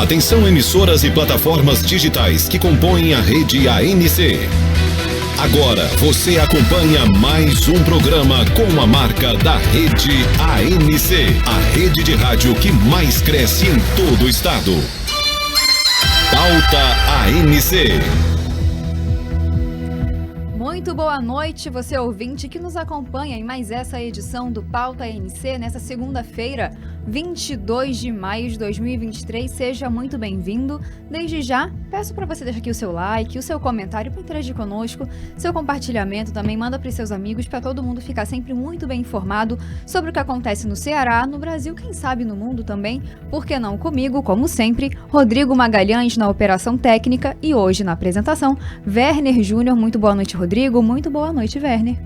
Atenção, emissoras e plataformas digitais que compõem a rede ANC. Agora você acompanha mais um programa com a marca da rede ANC, a rede de rádio que mais cresce em todo o estado. Pauta ANC. Muito boa noite, você ouvinte que nos acompanha em mais essa edição do Pauta ANC, nessa segunda-feira, 22 de maio de 2023. Seja muito bem-vindo. Desde já, peço para você deixar aqui o seu like, o seu comentário para interagir conosco, seu compartilhamento também, manda para os seus amigos, para todo mundo ficar sempre muito bem informado sobre o que acontece no Ceará, no Brasil, quem sabe no mundo também. Por que não comigo, como sempre, Rodrigo Magalhães na operação técnica e hoje na apresentação, Werner Júnior. Muito boa noite, Rodrigo. Muito boa noite, Werner.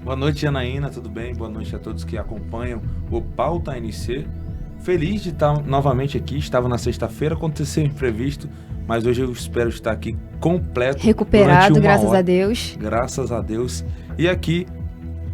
Boa noite, Janaína, tudo bem? Boa noite a todos que acompanham o Pauta ANC. Feliz de estar novamente aqui, estava na sexta-feira, aconteceu imprevisto, mas hoje eu espero estar aqui completo. Recuperado, graças a Deus. Graças a Deus. E aqui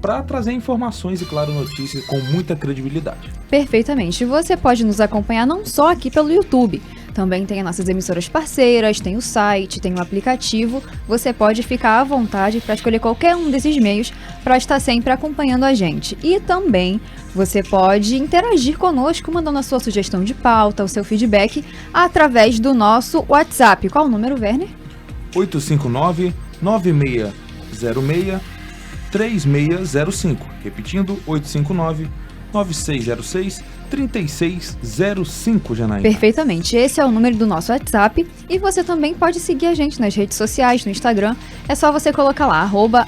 para trazer informações e, claro, notícias com muita credibilidade. Perfeitamente. Você pode nos acompanhar não só aqui pelo YouTube, também tem as nossas emissoras parceiras, tem o site, tem o aplicativo. Você pode ficar à vontade para escolher qualquer um desses meios para estar sempre acompanhando a gente. E também você pode interagir conosco, mandando a sua sugestão de pauta, o seu feedback, através do nosso WhatsApp. Qual o número, Werner? 859-9606-3605. Repetindo, 859-9606-3605, Janaína. Perfeitamente, esse é o número do nosso WhatsApp e você também pode seguir a gente nas redes sociais, no Instagram. É só você colocar lá,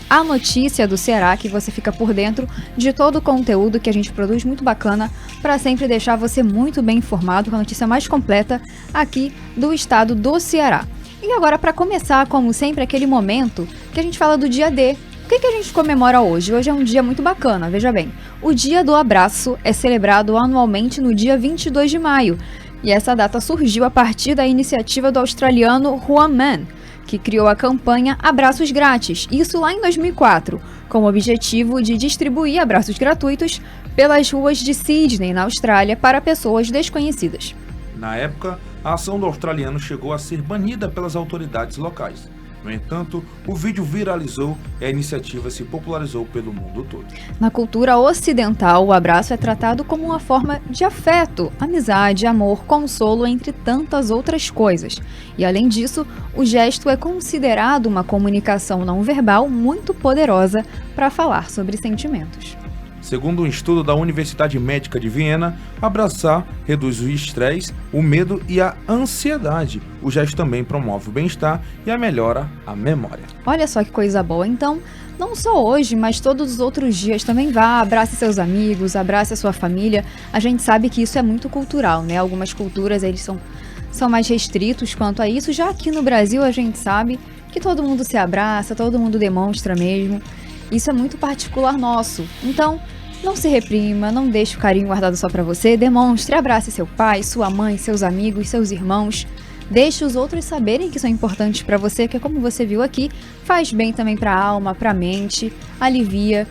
@anotícia-do-Ceará, que você fica por dentro de todo o conteúdo que a gente produz, muito bacana, para sempre deixar você muito bem informado com a notícia mais completa aqui do estado do Ceará. E agora, para começar, como sempre, aquele momento que a gente fala do dia D. O que a gente comemora hoje? Hoje é um dia muito bacana, veja bem. O Dia do Abraço é celebrado anualmente no dia 22 de maio. E essa data surgiu a partir da iniciativa do australiano Juan Mann, que criou a campanha Abraços Grátis, isso lá em 2004, com o objetivo de distribuir abraços gratuitos pelas ruas de Sydney, na Austrália, para pessoas desconhecidas. Na época, a ação do australiano chegou a ser banida pelas autoridades locais. No entanto, o vídeo viralizou e a iniciativa se popularizou pelo mundo todo. Na cultura ocidental, o abraço é tratado como uma forma de afeto, amizade, amor, consolo, entre tantas outras coisas. E além disso, o gesto é considerado uma comunicação não verbal muito poderosa para falar sobre sentimentos. Segundo um estudo da Universidade Médica de Viena, abraçar reduz o estresse, o medo e a ansiedade. O gesto também promove o bem-estar e a melhora a memória. Olha só que coisa boa. Então, não só hoje, mas todos os outros dias também vá, abrace seus amigos, abrace a sua família. A gente sabe que isso é muito cultural, né? Algumas culturas, eles são mais restritos quanto a isso. Já aqui no Brasil, a gente sabe que todo mundo se abraça, todo mundo demonstra mesmo. Isso é muito particular nosso. Então, não se reprima, não deixe o carinho guardado só pra você, demonstre, abrace seu pai, sua mãe, seus amigos, seus irmãos. Deixe os outros saberem que são importantes pra você, que como você viu aqui, faz bem também pra alma, pra mente, alivia,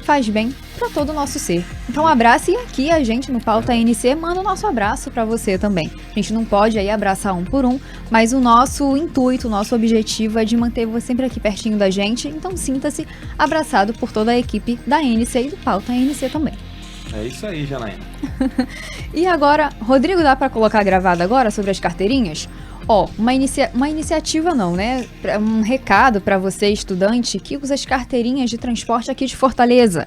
faz bem pra todo o nosso ser. Então abrace, e aqui a gente no Pauta ANC manda o nosso abraço pra você também. A gente não pode aí abraçar um por um, mas o nosso intuito, o nosso objetivo é de manter você sempre aqui pertinho da gente, então sinta-se abraçado por toda a equipe da ANC e do Pauta ANC também. É isso aí, Janaína. E agora, Rodrigo, dá pra colocar gravado agora sobre as carteirinhas? Uma iniciativa não, né? Um recado para você, estudante, que usa as carteirinhas de transporte aqui de Fortaleza.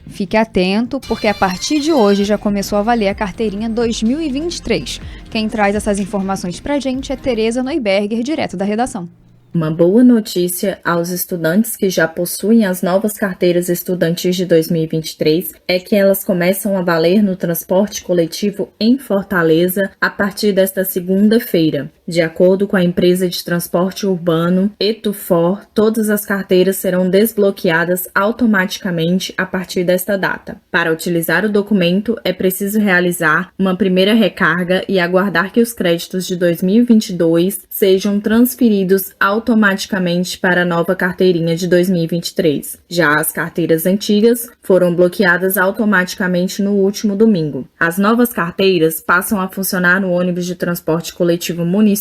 Fique atento, porque a partir de hoje já começou a valer a carteirinha 2023. Quem traz essas informações pra gente é Tereza Neuberger, direto da redação. Uma boa notícia aos estudantes que já possuem as novas carteiras estudantis de 2023 é que elas começam a valer no transporte coletivo em Fortaleza a partir desta segunda-feira. De acordo com a empresa de transporte urbano Etufor, todas as carteiras serão desbloqueadas automaticamente a partir desta data. Para utilizar o documento, é preciso realizar uma primeira recarga e aguardar que os créditos de 2022 sejam transferidos automaticamente para a nova carteirinha de 2023. Já as carteiras antigas foram bloqueadas automaticamente no último domingo. As novas carteiras passam a funcionar no ônibus de transporte coletivo municipal,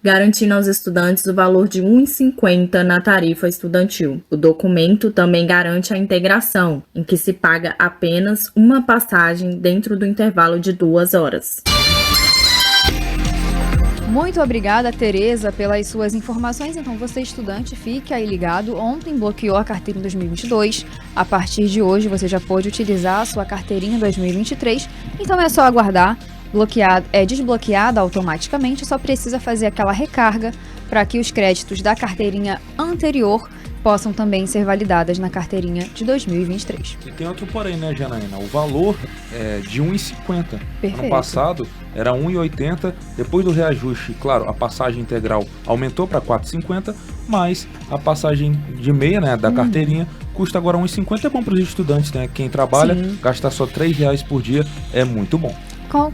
garantindo aos estudantes o valor de R$ 1,50 na tarifa estudantil. O documento também garante a integração, em que se paga apenas uma passagem dentro do intervalo de 2 horas. Muito obrigada, Tereza, pelas suas informações. Então, você, estudante, fique aí ligado. Ontem bloqueou a carteira em 2022. A partir de hoje, você já pode utilizar a sua carteirinha em 2023. Então, é só aguardar. Desbloqueada automaticamente. Só precisa fazer aquela recarga para que os créditos da carteirinha anterior possam também ser validadas na carteirinha de 2023. E tem outro porém, né, Janaína? O valor é de R$ 1,50. Perfeito. Ano passado era R$ 1,80. Depois do reajuste, claro, a passagem integral aumentou para R$ 4,50, mas a passagem de meia, né, da carteirinha, custa agora R$ 1,50. É bom para os estudantes, né? Quem trabalha, gastar só R$ 3 por dia é muito bom.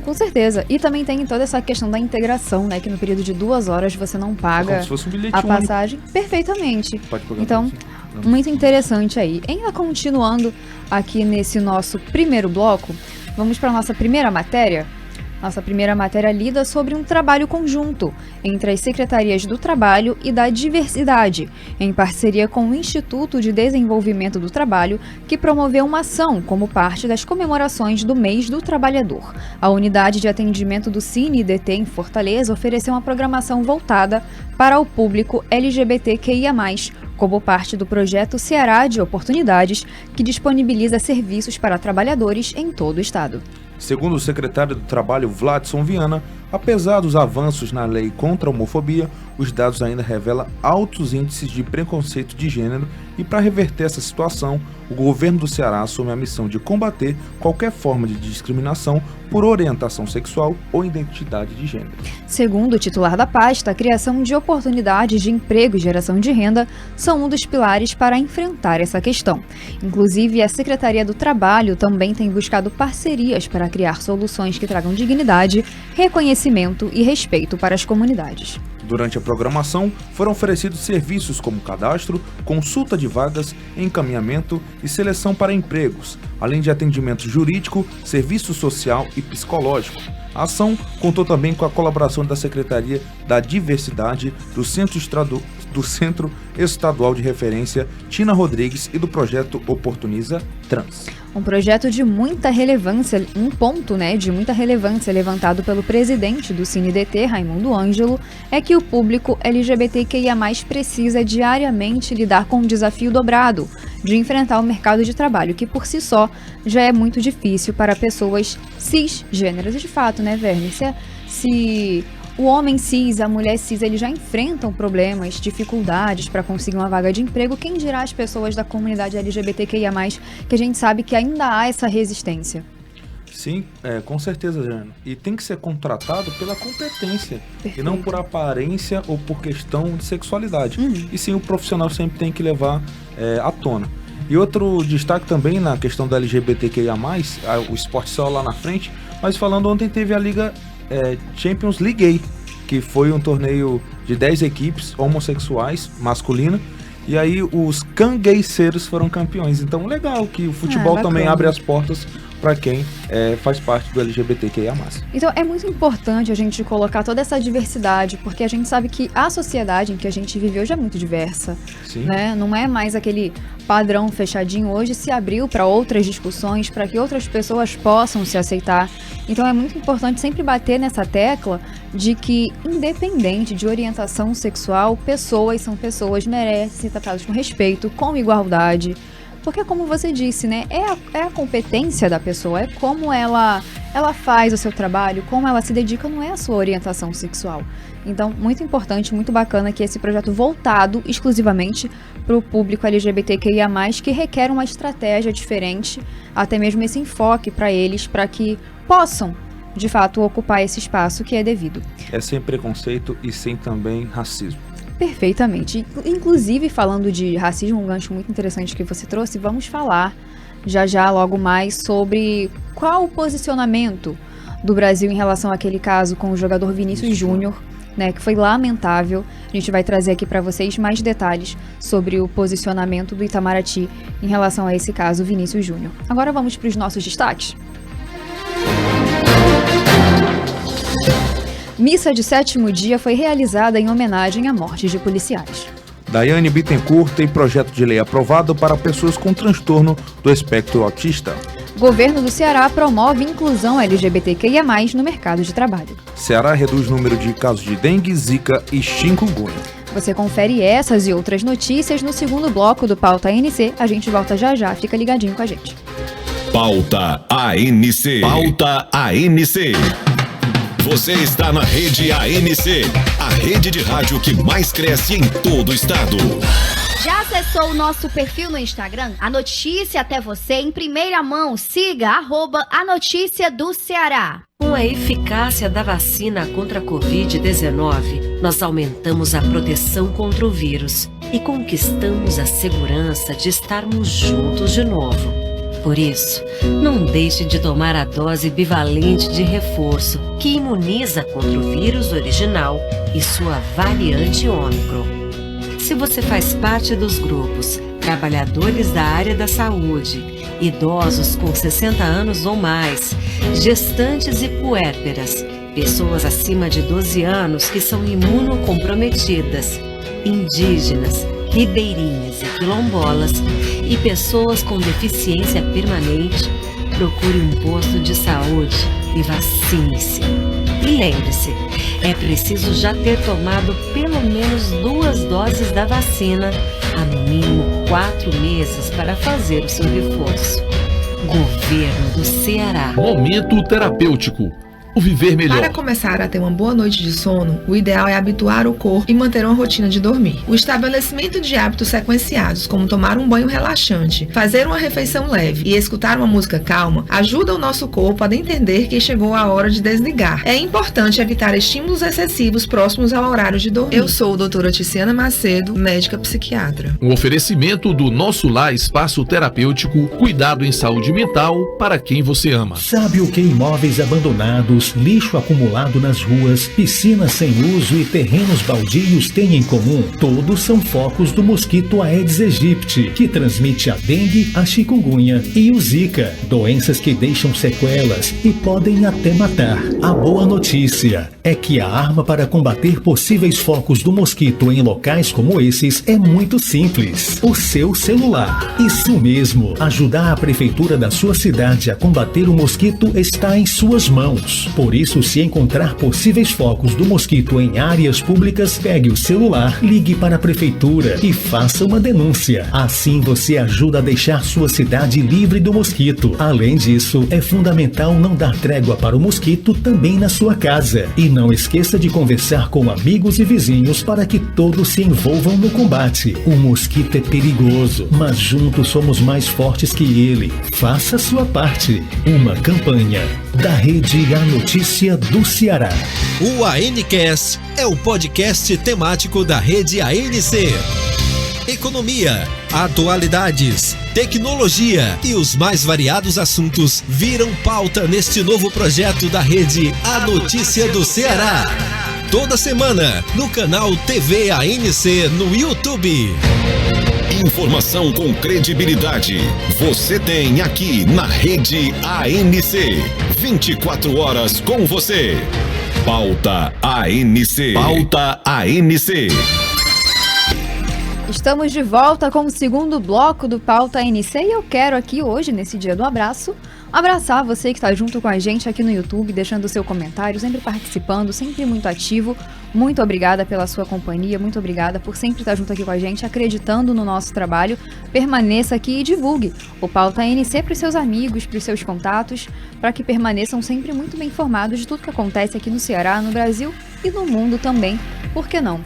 Com certeza. E também tem toda essa questão da integração, né? Que no período de 2 horas você não paga como se fosse um bilhete a passagem. Perfeitamente. Pode pegar. Então, muito interessante aí. Ainda continuando aqui nesse nosso primeiro bloco, vamos para a nossa primeira matéria. Nossa primeira matéria lida sobre um trabalho conjunto entre as Secretarias do Trabalho e da Diversidade, em parceria com o Instituto de Desenvolvimento do Trabalho, que promoveu uma ação como parte das comemorações do Mês do Trabalhador. A unidade de atendimento do Cine-DT em Fortaleza ofereceu uma programação voltada para o público LGBTQIA+, como parte do projeto Ceará de Oportunidades, que disponibiliza serviços para trabalhadores em todo o estado. Segundo o secretário do Trabalho, Vladson Viana, apesar dos avanços na lei contra a homofobia, os dados ainda revelam altos índices de preconceito de gênero e, para reverter essa situação, o governo do Ceará assume a missão de combater qualquer forma de discriminação por orientação sexual ou identidade de gênero. Segundo o titular da pasta, a criação de oportunidades de emprego e geração de renda são um dos pilares para enfrentar essa questão. Inclusive, a Secretaria do Trabalho também tem buscado parcerias para criar soluções que tragam dignidade, reconhecimento e respeito para as comunidades. Durante a programação, foram oferecidos serviços como cadastro, consulta de vagas, encaminhamento e seleção para empregos, além de atendimento jurídico, serviço social e psicológico. A ação contou também com a colaboração da Secretaria da Diversidade, do Centro Estadual de Referência Tina Rodrigues e do projeto Oportuniza Trans. Um projeto de muita relevância, um ponto, de muita relevância levantado pelo presidente do Cine-DT, Raimundo Ângelo, é que o público LGBTQIA+, precisa diariamente lidar com um desafio dobrado de enfrentar o mercado de trabalho, que por si só já é muito difícil para pessoas cisgêneras. E de fato, Werner, se o homem cis, a mulher cis, eles já enfrentam problemas, dificuldades para conseguir uma vaga de emprego, quem dirá as pessoas da comunidade LGBTQIA+, que a gente sabe que ainda há essa resistência. Sim, com certeza, Jana. E tem que ser contratado pela competência. Perfeito. E não por aparência ou por questão de sexualidade. E sim, o profissional sempre tem que levar à tona. E outro destaque também na questão da LGBTQIA+, o esporte só lá na frente, mas falando, ontem teve a Liga Champions League Gay, que foi um torneio de 10 equipes homossexuais, masculina, e aí os cangueiceiros foram campeões. Então, legal que o futebol também abre as portas para quem faz parte do LGBTQIA+. Então, é muito importante a gente colocar toda essa diversidade, porque a gente sabe que a sociedade em que a gente vive hoje é muito diversa. Sim. Não é mais aquele padrão fechadinho. Hoje se abriu para outras discussões, para que outras pessoas possam se aceitar. Então, é muito importante sempre bater nessa tecla de que, independente de orientação sexual, pessoas são pessoas, merecem ser tratadas com respeito, com igualdade. Porque, como você disse, é a competência da pessoa, é como ela faz o seu trabalho, como ela se dedica, não é a sua orientação sexual. Então, muito importante, muito bacana que esse projeto voltado exclusivamente para o público LGBTQIA+, que requer uma estratégia diferente, até mesmo esse enfoque para eles, para que possam de fato, ocupar esse espaço que é devido. É sem preconceito e sem também racismo. Perfeitamente. Inclusive, falando de racismo, um gancho muito interessante que você trouxe, vamos falar já logo mais sobre qual o posicionamento do Brasil em relação àquele caso com o jogador Vinícius Júnior, né, que foi lamentável. A gente vai trazer aqui para vocês mais detalhes sobre o posicionamento do Itamaraty em relação a esse caso Vinícius Júnior. Agora vamos para os nossos destaques. Missa de 7º dia foi realizada em homenagem à morte de policiais. Daiane Bittencourt tem projeto de lei aprovado para pessoas com transtorno do espectro autista. Governo do Ceará promove inclusão LGBTQIA+, no mercado de trabalho. Ceará reduz o número de casos de dengue, zika e chikungunya. Você confere essas e outras notícias no segundo bloco do Pauta ANC. A gente volta já, fica ligadinho com a gente. Pauta ANC. Pauta ANC. Você está na Rede ANC, a rede de rádio que mais cresce em todo o estado. Já acessou o nosso perfil no Instagram? A notícia até você em primeira mão. Siga @a notícia do Ceará. Com a eficácia da vacina contra a Covid-19, nós aumentamos a proteção contra o vírus e conquistamos a segurança de estarmos juntos de novo. Por isso, não deixe de tomar a dose bivalente de reforço, que imuniza contra o vírus original e sua variante Ômicron. Se você faz parte dos grupos trabalhadores da área da saúde, idosos com 60 anos ou mais, gestantes e puérperas, pessoas acima de 12 anos que são imunocomprometidas, indígenas, ribeirinhas e quilombolas e pessoas com deficiência permanente, procure um posto de saúde e vacine-se. E lembre-se, é preciso já ter tomado pelo menos 2 doses da vacina há no mínimo 4 meses para fazer o seu reforço. Governo do Ceará. Momento terapêutico. O viver melhor. Para começar a ter uma boa noite de sono, o ideal é habituar o corpo e manter uma rotina de dormir. O estabelecimento de hábitos sequenciados, como tomar um banho relaxante, fazer uma refeição leve e escutar uma música calma, ajuda o nosso corpo a entender que chegou a hora de desligar. É importante evitar estímulos excessivos próximos ao horário de dormir. Eu sou a doutora Tiziana Macedo, médica psiquiatra. Um oferecimento do Nosso Lar Espaço Terapêutico, cuidado em saúde mental para quem você ama. Sabe o que imóveis abandonados, lixo acumulado nas ruas, piscinas sem uso e terrenos baldios têm em comum? Todos são focos do mosquito Aedes aegypti, que transmite a dengue, a chikungunya e o zika, doenças que deixam sequelas e podem até matar. A boa notícia é que a arma para combater possíveis focos do mosquito em locais como esses é muito simples: o seu celular. Isso mesmo, ajudar a prefeitura da sua cidade a combater o mosquito está em suas mãos. Por isso, se encontrar possíveis focos do mosquito em áreas públicas, pegue o celular, ligue para a prefeitura e faça uma denúncia. Assim você ajuda a deixar sua cidade livre do mosquito. Além disso, é fundamental não dar trégua para o mosquito também na sua casa. E não esqueça de conversar com amigos e vizinhos para que todos se envolvam no combate. O mosquito é perigoso, mas juntos somos mais fortes que ele. Faça a sua parte. Uma campanha da Rede A Notícia do Ceará. O ANCast é o podcast temático da Rede ANC. Economia, atualidades, tecnologia e os mais variados assuntos viram pauta neste novo projeto da Rede A Notícia do Ceará. Toda semana, no canal TV ANC no YouTube. Informação com credibilidade. Você tem aqui na Rede ANC. 24 horas com você. Pauta ANC. Pauta ANC. Estamos de volta com o segundo bloco do Pauta ANC e eu quero aqui hoje, nesse dia do abraço, abraçar você que está junto com a gente aqui no YouTube, deixando o seu comentário, sempre participando, sempre muito ativo. Muito obrigada pela sua companhia, muito obrigada por sempre estar junto aqui com a gente, acreditando no nosso trabalho. Permaneça aqui e divulgue o Pauta ANC para os seus amigos, para os seus contatos, para que permaneçam sempre muito bem informados de tudo que acontece aqui no Ceará, no Brasil e no mundo também. Por que não?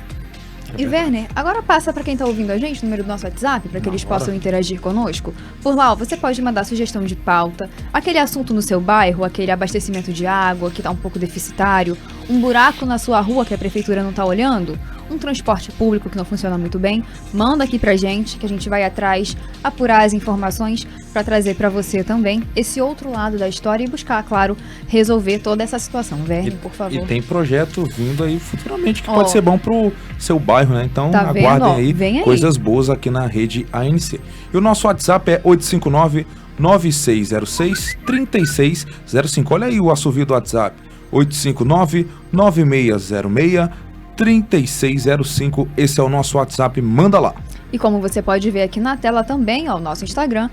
E Werner, agora passa para quem tá ouvindo a gente o número do nosso WhatsApp, para que eles possam interagir conosco. Por lá, você pode mandar sugestão de pauta, aquele assunto no seu bairro, aquele abastecimento de água que tá um pouco deficitário, um buraco na sua rua que a prefeitura não tá olhando, um transporte público que não funciona muito bem, manda aqui pra gente, que a gente vai atrás, apurar as informações para trazer para você também esse outro lado da história e buscar, claro, resolver toda essa situação. Werner, por favor. E tem projeto vindo aí futuramente que pode ser bom pro seu bairro, né? Então tá aguardem vendo? aí coisas boas aqui na rede ANC. E o nosso WhatsApp é 859-9606-3605. Olha aí o assovio do WhatsApp. 859-9606-3605. Esse é o nosso WhatsApp, manda lá. E como você pode ver aqui na tela também, ó, o nosso Instagram,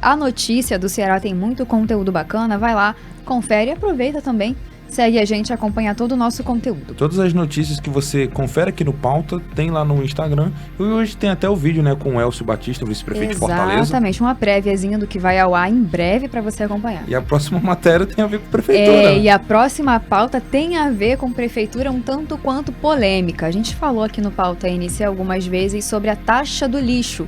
@anoticia do Ceará, tem muito conteúdo bacana, vai lá, confere e aproveita também, segue a gente, acompanha todo o nosso conteúdo. Todas as notícias que você confere aqui no Pauta, tem lá no Instagram, e hoje tem até o vídeo, né, com o Elcio Batista, vice-prefeito de Fortaleza. Exatamente, uma préviazinha do que vai ao ar em breve para você acompanhar. E a próxima matéria tem a ver com prefeitura. E a próxima pauta tem a ver com prefeitura um tanto quanto polêmica. A gente falou aqui no Pauta ANC algumas vezes sobre a taxa do lixo.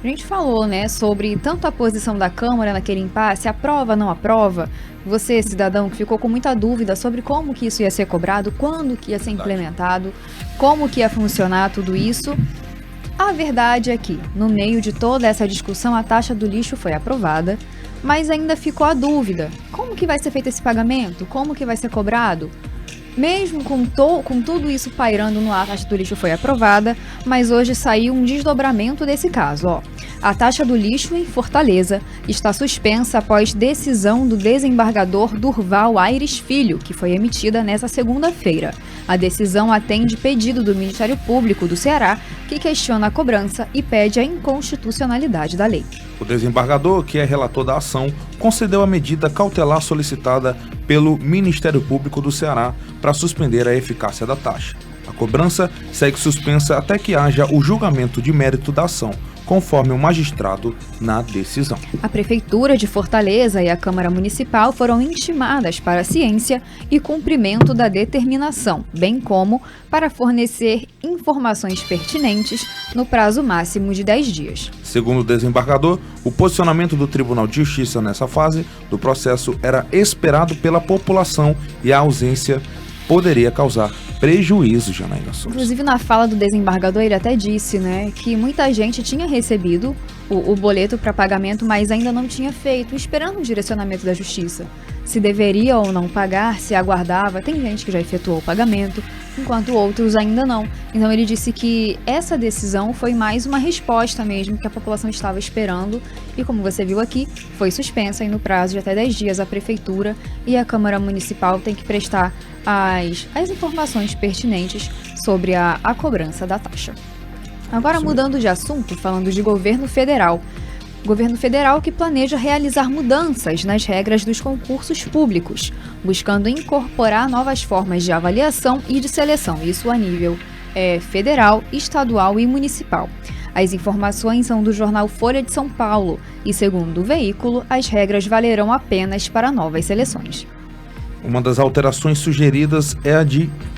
A gente falou, né, sobre tanto a posição da Câmara naquele impasse, aprova, não aprova. Você, cidadão, que ficou com muita dúvida sobre como que isso ia ser cobrado, quando que ia ser implementado, como que ia funcionar tudo isso. A verdade é que, no meio de toda essa discussão, a taxa do lixo foi aprovada, mas ainda ficou a dúvida. Como que vai ser feito esse pagamento? Como que vai ser cobrado? Mesmo com tudo isso pairando no ar, a taxa do lixo foi aprovada, mas hoje saiu um desdobramento desse caso. Ó. A taxa do lixo em Fortaleza está suspensa após decisão do desembargador Durval Aires Filho, que foi emitida nesta segunda-feira. A decisão atende pedido do Ministério Público do Ceará, que questiona a cobrança e pede a inconstitucionalidade da lei. O desembargador, que é relator da ação, concedeu a medida cautelar solicitada pelo Ministério Público do Ceará para suspender a eficácia da taxa. A cobrança segue suspensa até que haja o julgamento de mérito da ação, conforme o magistrado na decisão. A Prefeitura de Fortaleza e a Câmara Municipal foram intimadas para a ciência e cumprimento da determinação, bem como para fornecer informações pertinentes no prazo máximo de 10 dias. Segundo o desembargador, o posicionamento do Tribunal de Justiça nessa fase do processo era esperado pela população e a ausência poderia causar prejuízo, Janaína Souza. Inclusive, na fala do desembargador, ele até disse, né, que muita gente tinha recebido o boleto para pagamento, mas ainda não tinha feito, esperando um direcionamento da Justiça. Se deveria ou não pagar, se aguardava. Tem gente que já efetuou o pagamento, enquanto outros ainda não. Então, ele disse que essa decisão foi mais uma resposta mesmo que a população estava esperando. E como você viu aqui, foi suspensa e no prazo de até 10 dias a Prefeitura e a Câmara Municipal têm que prestar as informações pertinentes sobre a cobrança da taxa. Agora, mudando de assunto, falando de governo federal. Governo federal que planeja realizar mudanças nas regras dos concursos públicos, buscando incorporar novas formas de avaliação e de seleção, isso a nível federal, estadual e municipal. As informações são do jornal Folha de São Paulo e, segundo o veículo, as regras valerão apenas para novas seleções. Uma das alterações sugeridas é a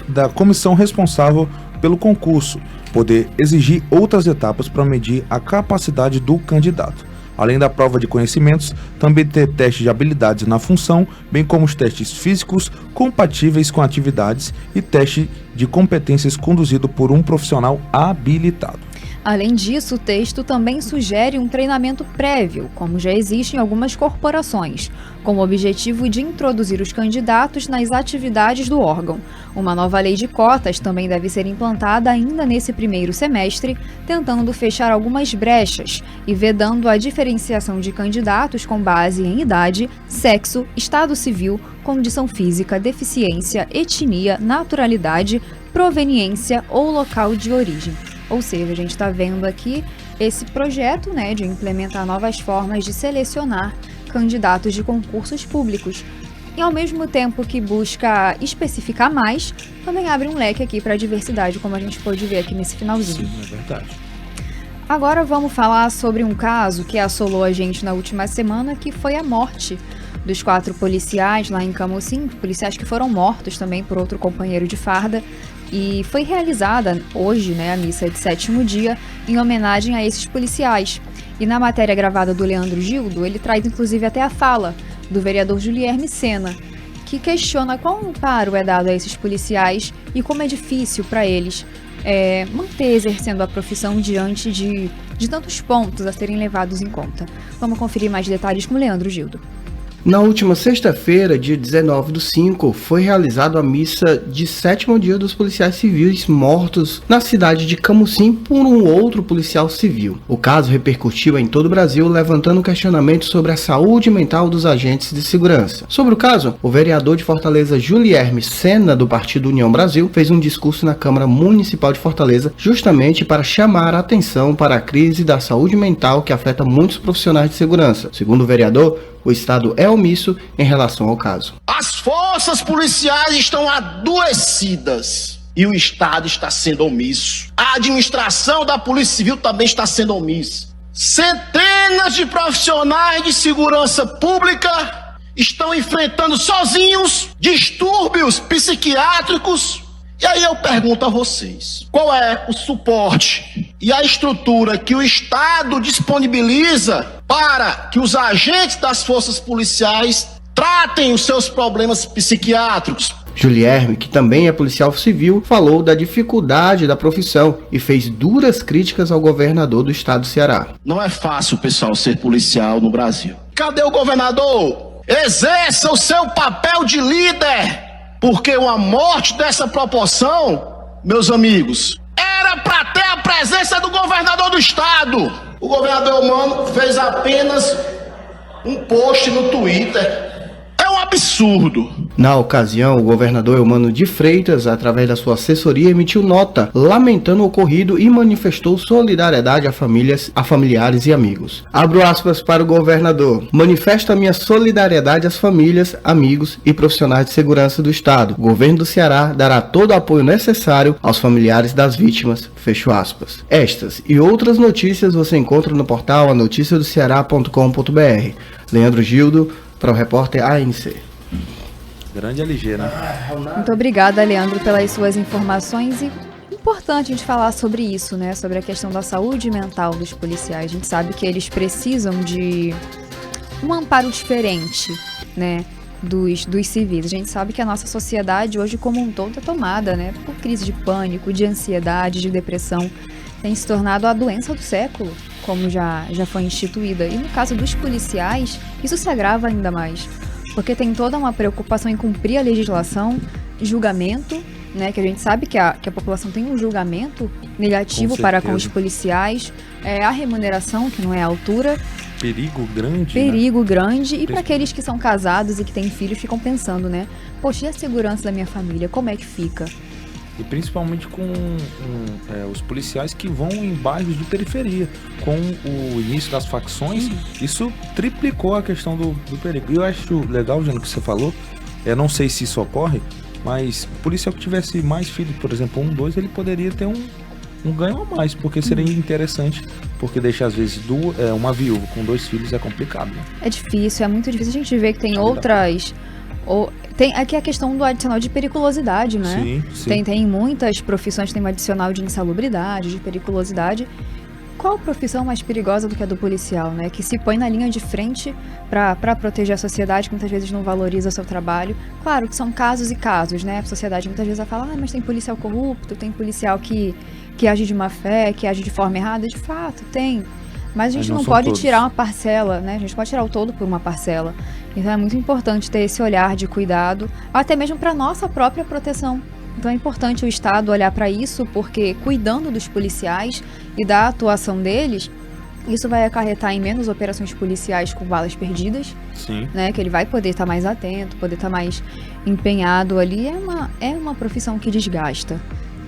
da comissão responsável pelo concurso poder exigir outras etapas para medir a capacidade do candidato. Além da prova de conhecimentos, também ter teste de habilidades na função, bem como os testes físicos compatíveis com atividades e teste de competências conduzido por um profissional habilitado. Além disso, o texto também sugere um treinamento prévio, como já existe em algumas corporações, com o objetivo de introduzir os candidatos nas atividades do órgão. Uma nova lei de cotas também deve ser implantada ainda nesse primeiro semestre, tentando fechar algumas brechas e vedando a diferenciação de candidatos com base em idade, sexo, estado civil, condição física, deficiência, etnia, naturalidade, proveniência ou local de origem. Ou seja, a gente está vendo aqui esse projeto, né, de implementar novas formas de selecionar candidatos de concursos públicos. E ao mesmo tempo que busca especificar mais, também abre um leque aqui para a diversidade, como a gente pôde ver aqui nesse finalzinho. Sim, é verdade. Agora vamos falar sobre um caso que assolou a gente na última semana, que foi a morte dos 4 policiais lá em Camocim, policiais que foram mortos também por outro companheiro de farda. E foi realizada hoje, né, a missa de 7º dia, em homenagem a esses policiais. E na matéria gravada do Leandro Gildo, ele traz inclusive até a fala do vereador Julierme Sena, que questiona qual amparo é dado a esses policiais e como é difícil para eles manter exercendo a profissão diante de tantos pontos a serem levados em conta. Vamos conferir mais detalhes com o Leandro Gildo. Na última sexta-feira, dia 19/5, foi realizada a missa de 7º dia dos policiais civis mortos na cidade de Camusim por um outro policial civil. O caso repercutiu em todo o Brasil, levantando questionamentos sobre a saúde mental dos agentes de segurança. Sobre o caso, o vereador de Fortaleza, Julierme Sena, do Partido União Brasil, fez um discurso na Câmara Municipal de Fortaleza, justamente para chamar a atenção para a crise da saúde mental que afeta muitos profissionais de segurança. Segundo o vereador, o Estado é omisso em relação ao caso. As forças policiais estão adoecidas e o Estado está sendo omisso. A administração da Polícia Civil também está sendo omissa. Centenas de profissionais de segurança pública estão enfrentando sozinhos distúrbios psiquiátricos. E aí eu pergunto a vocês, qual é o suporte e a estrutura que o Estado disponibiliza para que os agentes das forças policiais tratem os seus problemas psiquiátricos? Julierme, que também é policial civil, falou da dificuldade da profissão e fez duras críticas ao governador do estado do Ceará. Não é fácil, pessoal, ser policial no Brasil. Cadê o governador? Exerça o seu papel de líder! Porque uma morte dessa proporção, meus amigos, era para ter a presença do governador do estado. O governador Eumano fez apenas um post no Twitter. É um absurdo. Na ocasião, o governador Eumano de Freitas, através da sua assessoria, emitiu nota lamentando o ocorrido e manifestou solidariedade a familiares e amigos. Abro aspas para o governador. Manifesto a minha solidariedade às famílias, amigos e profissionais de segurança do estado. O governo do Ceará dará todo o apoio necessário aos familiares das vítimas. Fecho aspas. Estas e outras notícias você encontra no portal anoticiadoceará.com.br. Leandro Gildo, para o repórter ANC. Grande LG, né? Muito obrigada, Leandro, pelas suas informações. E importante a gente falar sobre isso, né? Sobre a questão da saúde mental dos policiais. A gente sabe que eles precisam de um amparo diferente, né? Dos civis. A gente sabe que a nossa sociedade hoje como um todo é tomada, né? Por crise de pânico, de ansiedade, de depressão. Tem se tornado a doença do século, como já foi instituída. E no caso dos policiais, isso se agrava ainda mais. Porque tem toda uma preocupação em cumprir a legislação, julgamento, né, que a gente sabe que a população tem um julgamento negativo para com os policiais, a remuneração, que não é a altura. Perigo grande. Perigo grande. E para aqueles que são casados e que têm filhos, ficam pensando, né? Poxa, e a segurança da minha família, como é que fica? E principalmente com os policiais que vão em bairros de periferia. Com o início das facções, isso triplicou a questão do perigo. E eu acho legal, Jânio, que você falou, eu não sei se isso ocorre, mas o policial que tivesse mais filhos, por exemplo, 1, 2, ele poderia ter um ganho a mais, porque seria interessante, porque deixar às vezes uma viúva com 2 filhos é complicado, né? É difícil, é muito difícil. A gente vê que tem outras... Tem aqui a questão do adicional de periculosidade, né? Sim. Tem muitas profissões que tem um adicional de insalubridade, de periculosidade. Qual profissão mais perigosa do que a do policial, né? Que se põe na linha de frente para proteger a sociedade, que muitas vezes não valoriza o seu trabalho. Claro que são casos e casos, né? A sociedade muitas vezes vai falar, mas tem policial corrupto, tem policial que age de má fé, que age de forma errada. De fato, tem. Mas a gente não pode tirar uma parcela, né? A gente pode tirar o todo por uma parcela. Então é muito importante ter esse olhar de cuidado, até mesmo para nossa própria proteção. Então é importante o Estado olhar para isso, porque cuidando dos policiais e da atuação deles, isso vai acarretar em menos operações policiais com balas perdidas. Sim. Né? Que ele vai poder estar mais atento, poder estar mais empenhado ali. É uma profissão que desgasta.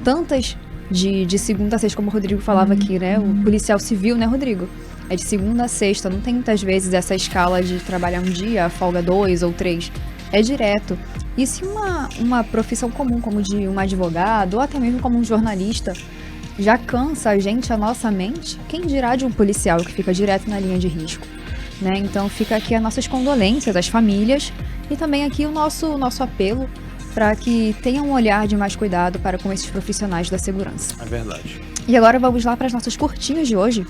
Tantas de segunda a sexta, como o Rodrigo falava aqui, né? O policial civil, né, Rodrigo? É de segunda a sexta, não tem muitas vezes essa escala de trabalhar um dia, folga 2 ou 3. É direto. E se uma profissão comum, como de um advogado, ou até mesmo como um jornalista, já cansa a nossa mente, quem dirá de um policial que fica direto na linha de risco? Né? Então fica aqui as nossas condolências às famílias e também aqui o nosso apelo para que tenham um olhar de mais cuidado para com esses profissionais da segurança. É verdade. E agora vamos lá para as nossas curtinhas de hoje.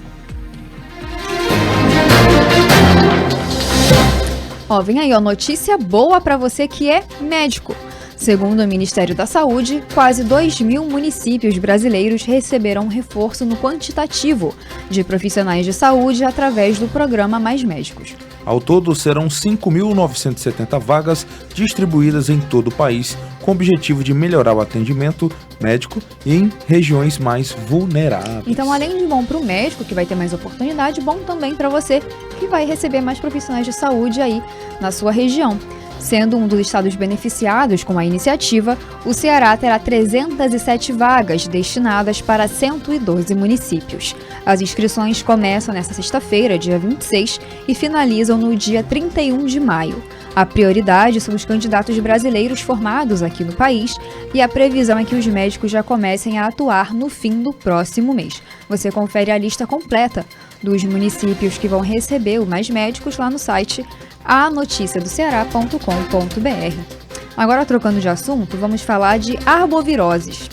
Vem aí, notícia boa para você que é médico. Segundo o Ministério da Saúde, quase 2.000 municípios brasileiros receberão reforço no quantitativo de profissionais de saúde através do programa Mais Médicos. Ao todo, serão 5.970 vagas distribuídas em todo o país, com o objetivo de melhorar o atendimento médico em regiões mais vulneráveis. Então, além de bom para o médico, que vai ter mais oportunidade, bom também para você, que vai receber mais profissionais de saúde aí na sua região. Sendo um dos estados beneficiados com a iniciativa, o Ceará terá 307 vagas destinadas para 112 municípios. As inscrições começam nesta sexta-feira, dia 26, e finalizam no dia 31 de maio. A prioridade são os candidatos brasileiros formados aqui no país e a previsão é que os médicos já comecem a atuar no fim do próximo mês. Você confere a lista completa dos municípios que vão receber o Mais Médicos lá no site anoticiadoceara.com.br. Agora, trocando de assunto, vamos falar de arboviroses.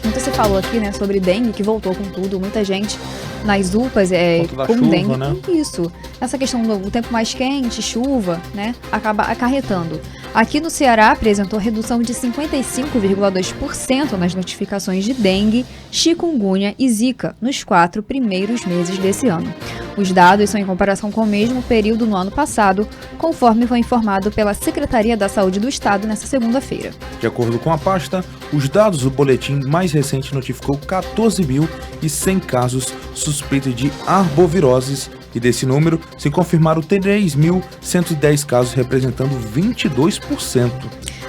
Muito se falou aqui, né, sobre dengue, que voltou com tudo, muita gente nas UPAs com chuva, dengue. Né? Isso. Essa questão do tempo mais quente, chuva, né, acaba acarretando. Aqui no Ceará apresentou redução de 55,2% nas notificações de dengue, chikungunya e zika nos 4 primeiros meses desse ano. Os dados são em comparação com o mesmo período no ano passado, conforme foi informado pela Secretaria da Saúde do Estado nesta segunda-feira. De acordo com a pasta, os dados do boletim mais recente notificou 14.100 casos suspeitos de arboviroses e desse número se confirmaram 3.110 casos, representando 22%.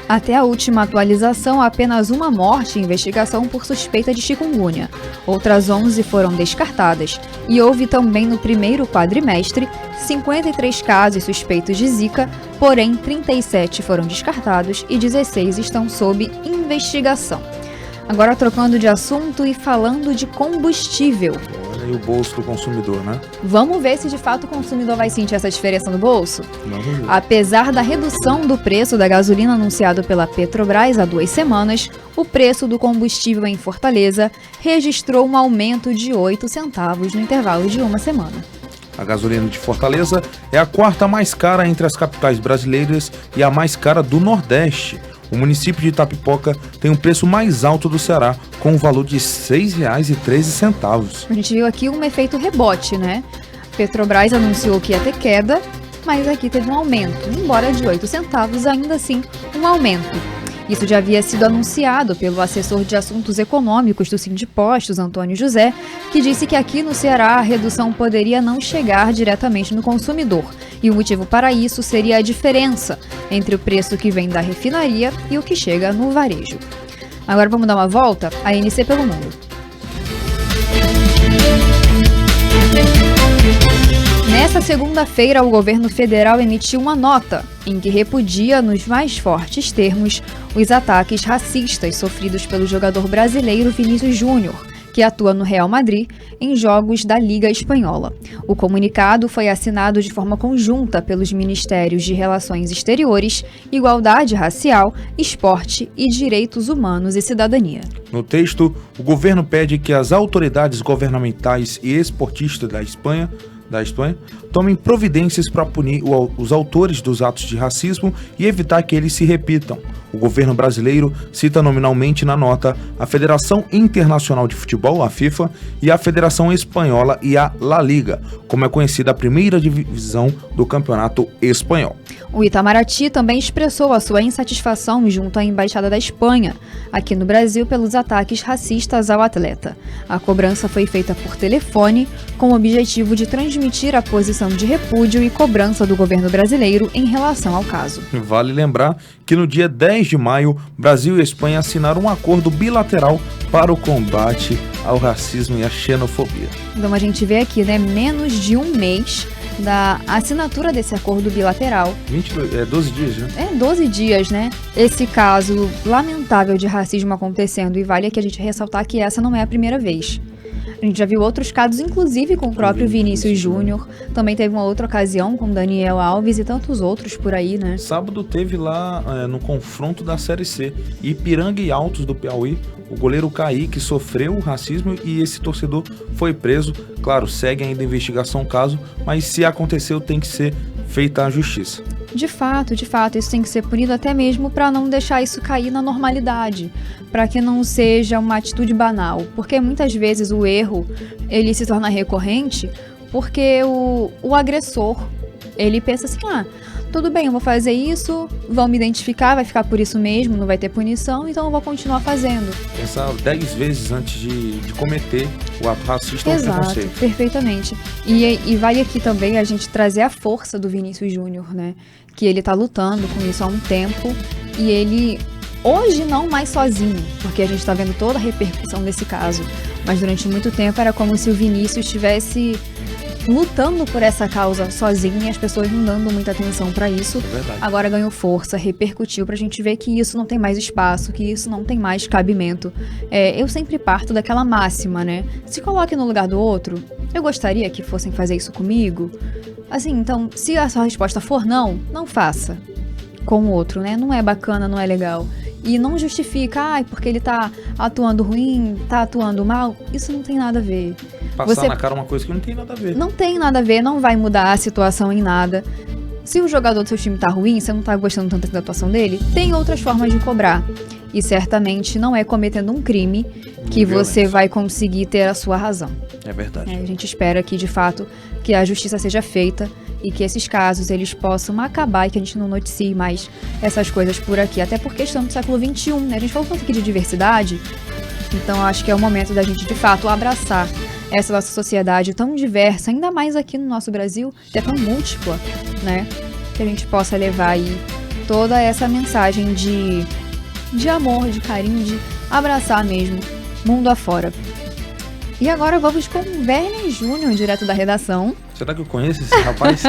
Até a última atualização, apenas uma morte em investigação por suspeita de chikungunya. Outras 11 foram descartadas. E houve também no primeiro quadrimestre 53 casos suspeitos de zika, porém 37 foram descartados e 16 estão sob investigação. Agora, trocando de assunto e falando de combustível. E o bolso do consumidor, né? Vamos ver se de fato o consumidor vai sentir essa diferença no bolso? Vamos ver. Apesar da redução do preço da gasolina anunciado pela Petrobras há 2 semanas, o preço do combustível em Fortaleza registrou um aumento de 8 centavos no intervalo de uma semana. A gasolina de Fortaleza é a 4ª mais cara entre as capitais brasileiras e a mais cara do Nordeste. O município de Itapipoca tem o preço mais alto do Ceará, com um valor de R$ 6,13. A gente viu aqui um efeito rebote, né? Petrobras anunciou que ia ter queda, mas aqui teve um aumento, embora de 8 centavos, ainda assim um aumento. Isso já havia sido anunciado pelo assessor de assuntos econômicos do Sindipostos, Antônio José, que disse que aqui no Ceará a redução poderia não chegar diretamente no consumidor. E o motivo para isso seria a diferença entre o preço que vem da refinaria e o que chega no varejo. Agora vamos dar uma volta a NC pelo mundo. Nessa segunda-feira, o governo federal emitiu uma nota em que repudia nos mais fortes termos os ataques racistas sofridos pelo jogador brasileiro Vinícius Júnior, que atua no Real Madrid em jogos da Liga Espanhola. O comunicado foi assinado de forma conjunta pelos Ministérios de Relações Exteriores, Igualdade Racial, Esporte e Direitos Humanos e Cidadania. No texto, o governo pede que as autoridades governamentais e esportistas da Espanha tomem providências para punir os autores dos atos de racismo e evitar que eles se repitam. O governo brasileiro cita nominalmente na nota a Federação Internacional de Futebol, a FIFA, e a Federação Espanhola e a La Liga, como é conhecida a primeira divisão do campeonato espanhol. O Itamaraty também expressou a sua insatisfação junto à Embaixada da Espanha, aqui no Brasil, pelos ataques racistas ao atleta. A cobrança foi feita por telefone, com o objetivo de transmitir a posição de repúdio e cobrança do governo brasileiro em relação ao caso. Vale lembrar que no dia 10 de maio, Brasil e Espanha assinaram um acordo bilateral para o combate ao racismo e à xenofobia. Então a gente vê aqui, né, menos de um mês da assinatura desse acordo bilateral. 12 dias, né? 12 dias, né? Esse caso lamentável de racismo acontecendo, e vale aqui a gente ressaltar que essa não é a primeira vez. A gente já viu outros casos, inclusive com o próprio Vinícius Júnior. Também teve uma outra ocasião com Daniel Alves e tantos outros por aí, né? Sábado teve lá no confronto da Série C, Ipiranga e Altos do Piauí. O goleiro Kaique sofreu racismo e esse torcedor foi preso. Claro, segue ainda a investigação o caso, mas se aconteceu tem que ser feita a justiça. De fato, isso tem que ser punido até mesmo para não deixar isso cair na normalidade, para que não seja uma atitude banal, porque muitas vezes o erro ele se torna recorrente porque o agressor ele pensa assim, tudo bem, eu vou fazer isso, vão me identificar, vai ficar por isso mesmo, não vai ter punição, então eu vou continuar fazendo. Pensar 10 vezes antes de cometer o ato racista ou preconceito. Exato, perfeitamente. E vale aqui também a gente trazer a força do Vinícius Júnior, né? Que ele tá lutando com isso há um tempo e ele, hoje não mais sozinho, porque a gente tá vendo toda a repercussão desse caso, mas durante muito tempo era como se o Vinícius estivesse lutando por essa causa sozinho e as pessoas não dando muita atenção pra isso. Agora ganhou força, repercutiu pra gente ver que isso não tem mais espaço, que isso não tem mais cabimento. Eu sempre parto daquela máxima, né? Se coloque no lugar do outro. Eu gostaria que fossem fazer isso comigo. Assim, então, se a sua resposta for não faça com o outro, né? Não é bacana, não é legal. E não justifica, porque ele tá atuando ruim, tá atuando mal. Isso não tem nada a ver. Passar na cara uma coisa que não tem nada a ver. Não tem nada a ver, não vai mudar a situação em nada. Se o jogador do seu time tá ruim, você não tá gostando tanto da atuação dele, tem outras formas de cobrar. E certamente não é cometendo um crime que você vai conseguir ter a sua razão. É verdade. A gente espera que, de fato, que a justiça seja feita e que esses casos eles possam acabar e que a gente não noticie mais essas coisas por aqui. Até porque estamos no século XXI, né? A gente falou tanto aqui de diversidade, então acho que é o momento da gente, de fato, abraçar essa nossa sociedade tão diversa, ainda mais aqui no nosso Brasil, que é tão múltipla, né? Que a gente possa levar aí toda essa mensagem de amor, de carinho, de abraçar mesmo, mundo afora. E agora vamos com o Werner Júnior, direto da redação. Será que eu conheço esse rapaz?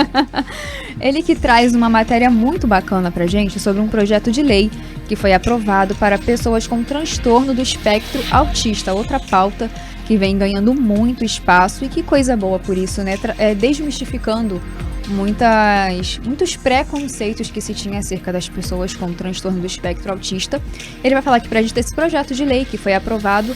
Ele que traz uma matéria muito bacana pra gente sobre um projeto de lei que foi aprovado para pessoas com transtorno do espectro autista, outra pauta que vem ganhando muito espaço e que coisa boa por isso, né? Desmistificando muitos preconceitos que se tinha acerca das pessoas com transtorno do espectro autista. Ele vai falar aqui pra gente desse projeto de lei que foi aprovado,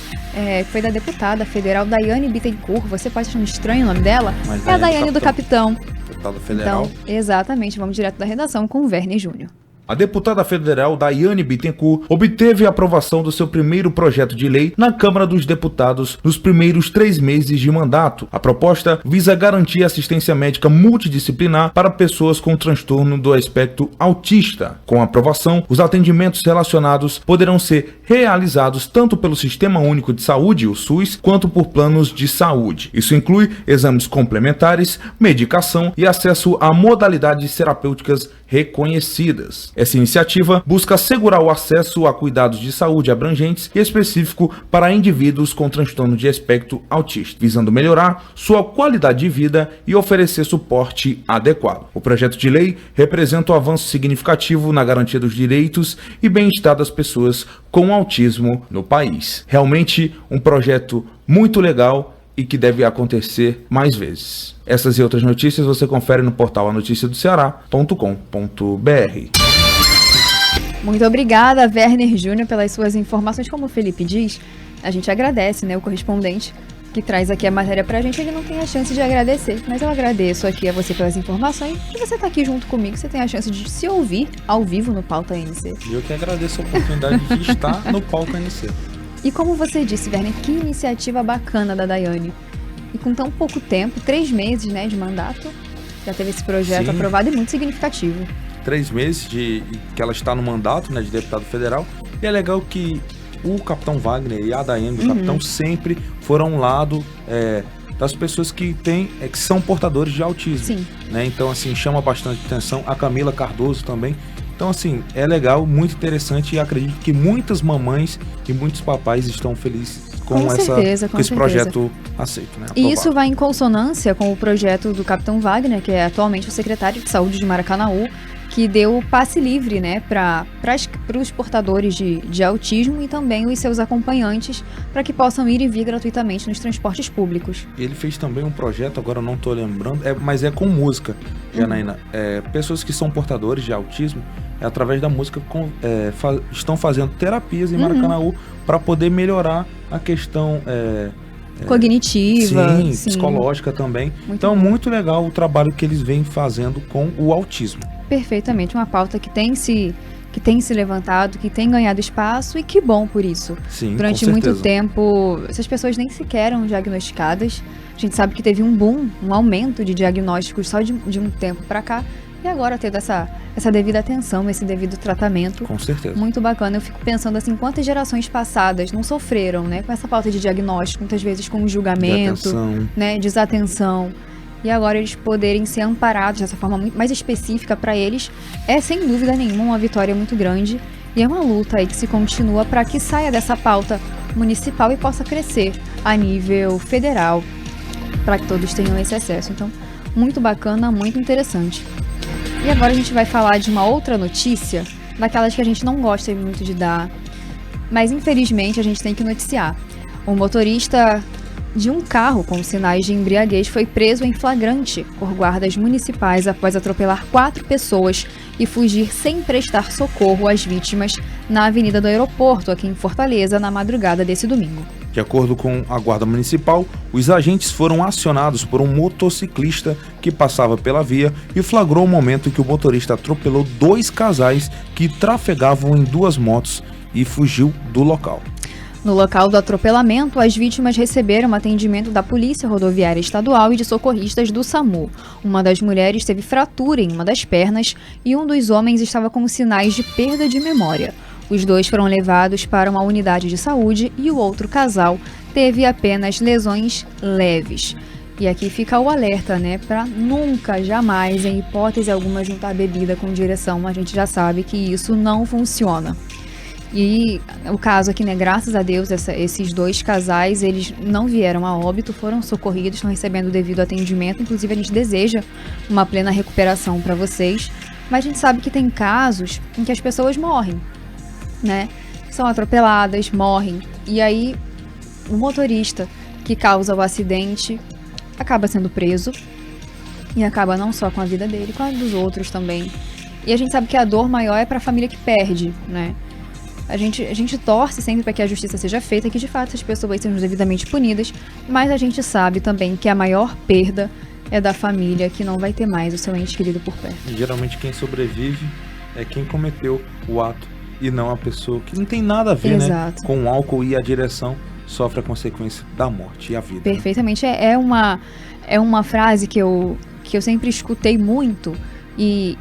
foi da deputada federal Daiane Bittencourt. Você pode achar estranho o nome dela? Mas é a Daiane do Capitão. Deputada federal. Então, exatamente, vamos direto da redação com o Werner Júnior. A deputada federal Daiane Bittencourt obteve a aprovação do seu primeiro projeto de lei na Câmara dos Deputados nos primeiros 3 meses de mandato. A proposta visa garantir assistência médica multidisciplinar para pessoas com transtorno do espectro autista. Com a aprovação, os atendimentos relacionados poderão ser realizados tanto pelo Sistema Único de Saúde, o SUS, quanto por planos de saúde. Isso inclui exames complementares, medicação e acesso a modalidades terapêuticas reconhecidas. Essa iniciativa busca assegurar o acesso a cuidados de saúde abrangentes e específico para indivíduos com transtorno de espectro autista, visando melhorar sua qualidade de vida e oferecer suporte adequado. O projeto de lei representa um avanço significativo na garantia dos direitos e bem-estar das pessoas com autismo no país. Realmente um projeto muito legal e que deve acontecer mais vezes. Essas e outras notícias você confere no portal anoticiadoceará.com.br. Muito obrigada, Werner Júnior, pelas suas informações. Como o Felipe diz, a gente agradece, né, o correspondente que traz aqui a matéria pra gente. Ele não tem a chance de agradecer, mas eu agradeço aqui a você pelas informações e você tá aqui junto comigo, você tem a chance de se ouvir ao vivo no Pauta NC. Eu que agradeço a oportunidade de estar no Pauta NC. E como você disse, Werner, que iniciativa bacana da Daiane. E com tão pouco tempo, 3 meses, né, de mandato, já teve esse projeto aprovado e muito significativo. 3 meses que ela está no mandato, né, de deputado federal. E é legal que o Capitão Wagner e a Daiane do Capitão sempre foram ao lado das pessoas que são portadores de autismo. Sim. Né? Então, assim, chama bastante atenção. A Camila Cardoso também. Então, assim, é legal, muito interessante e acredito que muitas mamães e muitos papais estão felizes com esse projeto aceito, né? E isso vai em consonância com o projeto do Capitão Wagner, que é atualmente o secretário de Saúde de Maracanaú, que deu passe livre, né, para os portadores de autismo e também os seus acompanhantes, para que possam ir e vir gratuitamente nos transportes públicos. Ele fez também um projeto, agora eu não estou lembrando, mas é com música, Janaína. Pessoas que são portadores de autismo, através da música, estão fazendo terapias em Maracanaú para poder melhorar a questão cognitiva, sim, psicológica também. Então, muito legal o trabalho que eles vêm fazendo com o autismo. Perfeitamente, uma pauta que tem se levantado, que tem ganhado espaço, e que bom por isso. Sim, durante muito tempo, essas pessoas nem sequer eram diagnosticadas. A gente sabe que teve um boom, um aumento de diagnósticos só de um tempo para cá, e agora tendo essa devida atenção, esse devido tratamento. Com certeza. Muito bacana. Eu fico pensando assim, quantas gerações passadas não sofreram, né, com essa falta de diagnóstico, muitas vezes com julgamento, né, desatenção. E agora eles poderem ser amparados dessa forma muito mais específica para eles, é sem dúvida nenhuma uma vitória muito grande. E é uma luta aí que se continua para que saia dessa pauta municipal e possa crescer a nível federal, para que todos tenham esse acesso. Então, muito bacana, muito interessante. E agora a gente vai falar de uma outra notícia, daquelas que a gente não gosta muito de dar, mas infelizmente a gente tem que noticiar. O motorista de um carro com sinais de embriaguez foi preso em flagrante por guardas municipais após atropelar 4 pessoas e fugir sem prestar socorro às vítimas na Avenida do Aeroporto, aqui em Fortaleza, na madrugada desse domingo. De acordo com a Guarda Municipal, os agentes foram acionados por um motociclista que passava pela via e flagrou o momento em que o motorista atropelou 2 casais que trafegavam em 2 motos e fugiu do local. No local do atropelamento, as vítimas receberam atendimento da Polícia Rodoviária Estadual e de socorristas do SAMU. Uma das mulheres teve fratura em uma das pernas e um dos homens estava com sinais de perda de memória. Os 2 foram levados para uma unidade de saúde e o outro casal teve apenas lesões leves. E aqui fica o alerta, né, para nunca, jamais, em hipótese alguma, juntar bebida com direção. A gente já sabe que isso não funciona. E o caso aqui, né, graças a Deus, esses 2 casais, eles não vieram a óbito, foram socorridos, estão recebendo o devido atendimento. Inclusive, a gente deseja uma plena recuperação para vocês. Mas a gente sabe que tem casos em que as pessoas morrem, né? São atropeladas, morrem. E aí, o motorista que causa o acidente acaba sendo preso. E acaba não só com a vida dele, com a dos outros também. E a gente sabe que a dor maior é para a família que perde, né? A gente torce sempre para que a justiça seja feita, que de fato essas pessoas sejam devidamente punidas, mas a gente sabe também que a maior perda é da família, que não vai ter mais o seu ente querido por perto. E geralmente quem sobrevive é quem cometeu o ato e não a pessoa que não tem nada a ver, né, com o álcool, e a direção sofre a consequência da morte e a vida. Perfeitamente. Né? É uma frase que eu sempre escutei muito e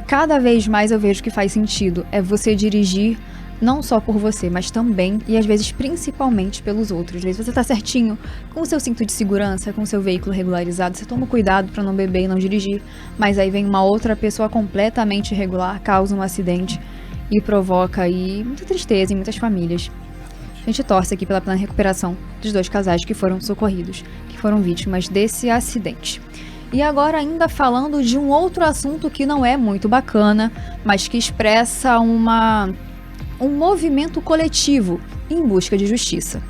cada vez mais eu vejo que faz sentido. É você dirigir não só por você, mas também, e às vezes principalmente pelos outros. Às vezes você tá certinho com o seu cinto de segurança, com o seu veículo regularizado, você toma cuidado para não beber e não dirigir, mas aí vem uma outra pessoa completamente irregular, causa um acidente e provoca aí muita tristeza em muitas famílias. A gente torce aqui pela plena recuperação dos 2 casais que foram socorridos, que foram vítimas desse acidente. E agora ainda falando de um outro assunto que não é muito bacana, mas que expressa um movimento coletivo em busca de justiça.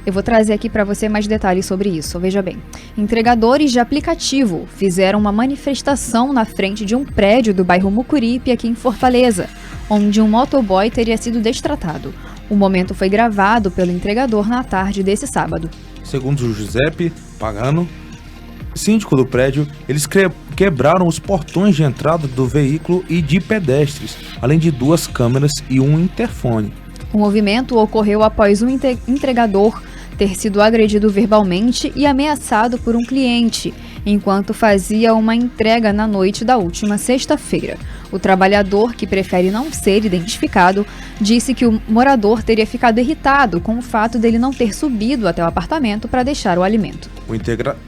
Eu vou trazer aqui para você mais detalhes sobre isso. Veja bem, entregadores de aplicativo fizeram uma manifestação na frente de um prédio do bairro Mucuripe, aqui em Fortaleza, onde um motoboy teria sido destratado. O momento foi gravado pelo entregador na tarde desse sábado. Segundo o Giuseppe Pagano, síndico do prédio, eles quebraram os portões de entrada do veículo e de pedestres, além de 2 câmeras e um interfone. O movimento ocorreu após um entregador ter sido agredido verbalmente e ameaçado por um cliente, enquanto fazia uma entrega na noite da última sexta-feira. O trabalhador, que prefere não ser identificado, disse que o morador teria ficado irritado com o fato dele não ter subido até o apartamento para deixar o alimento.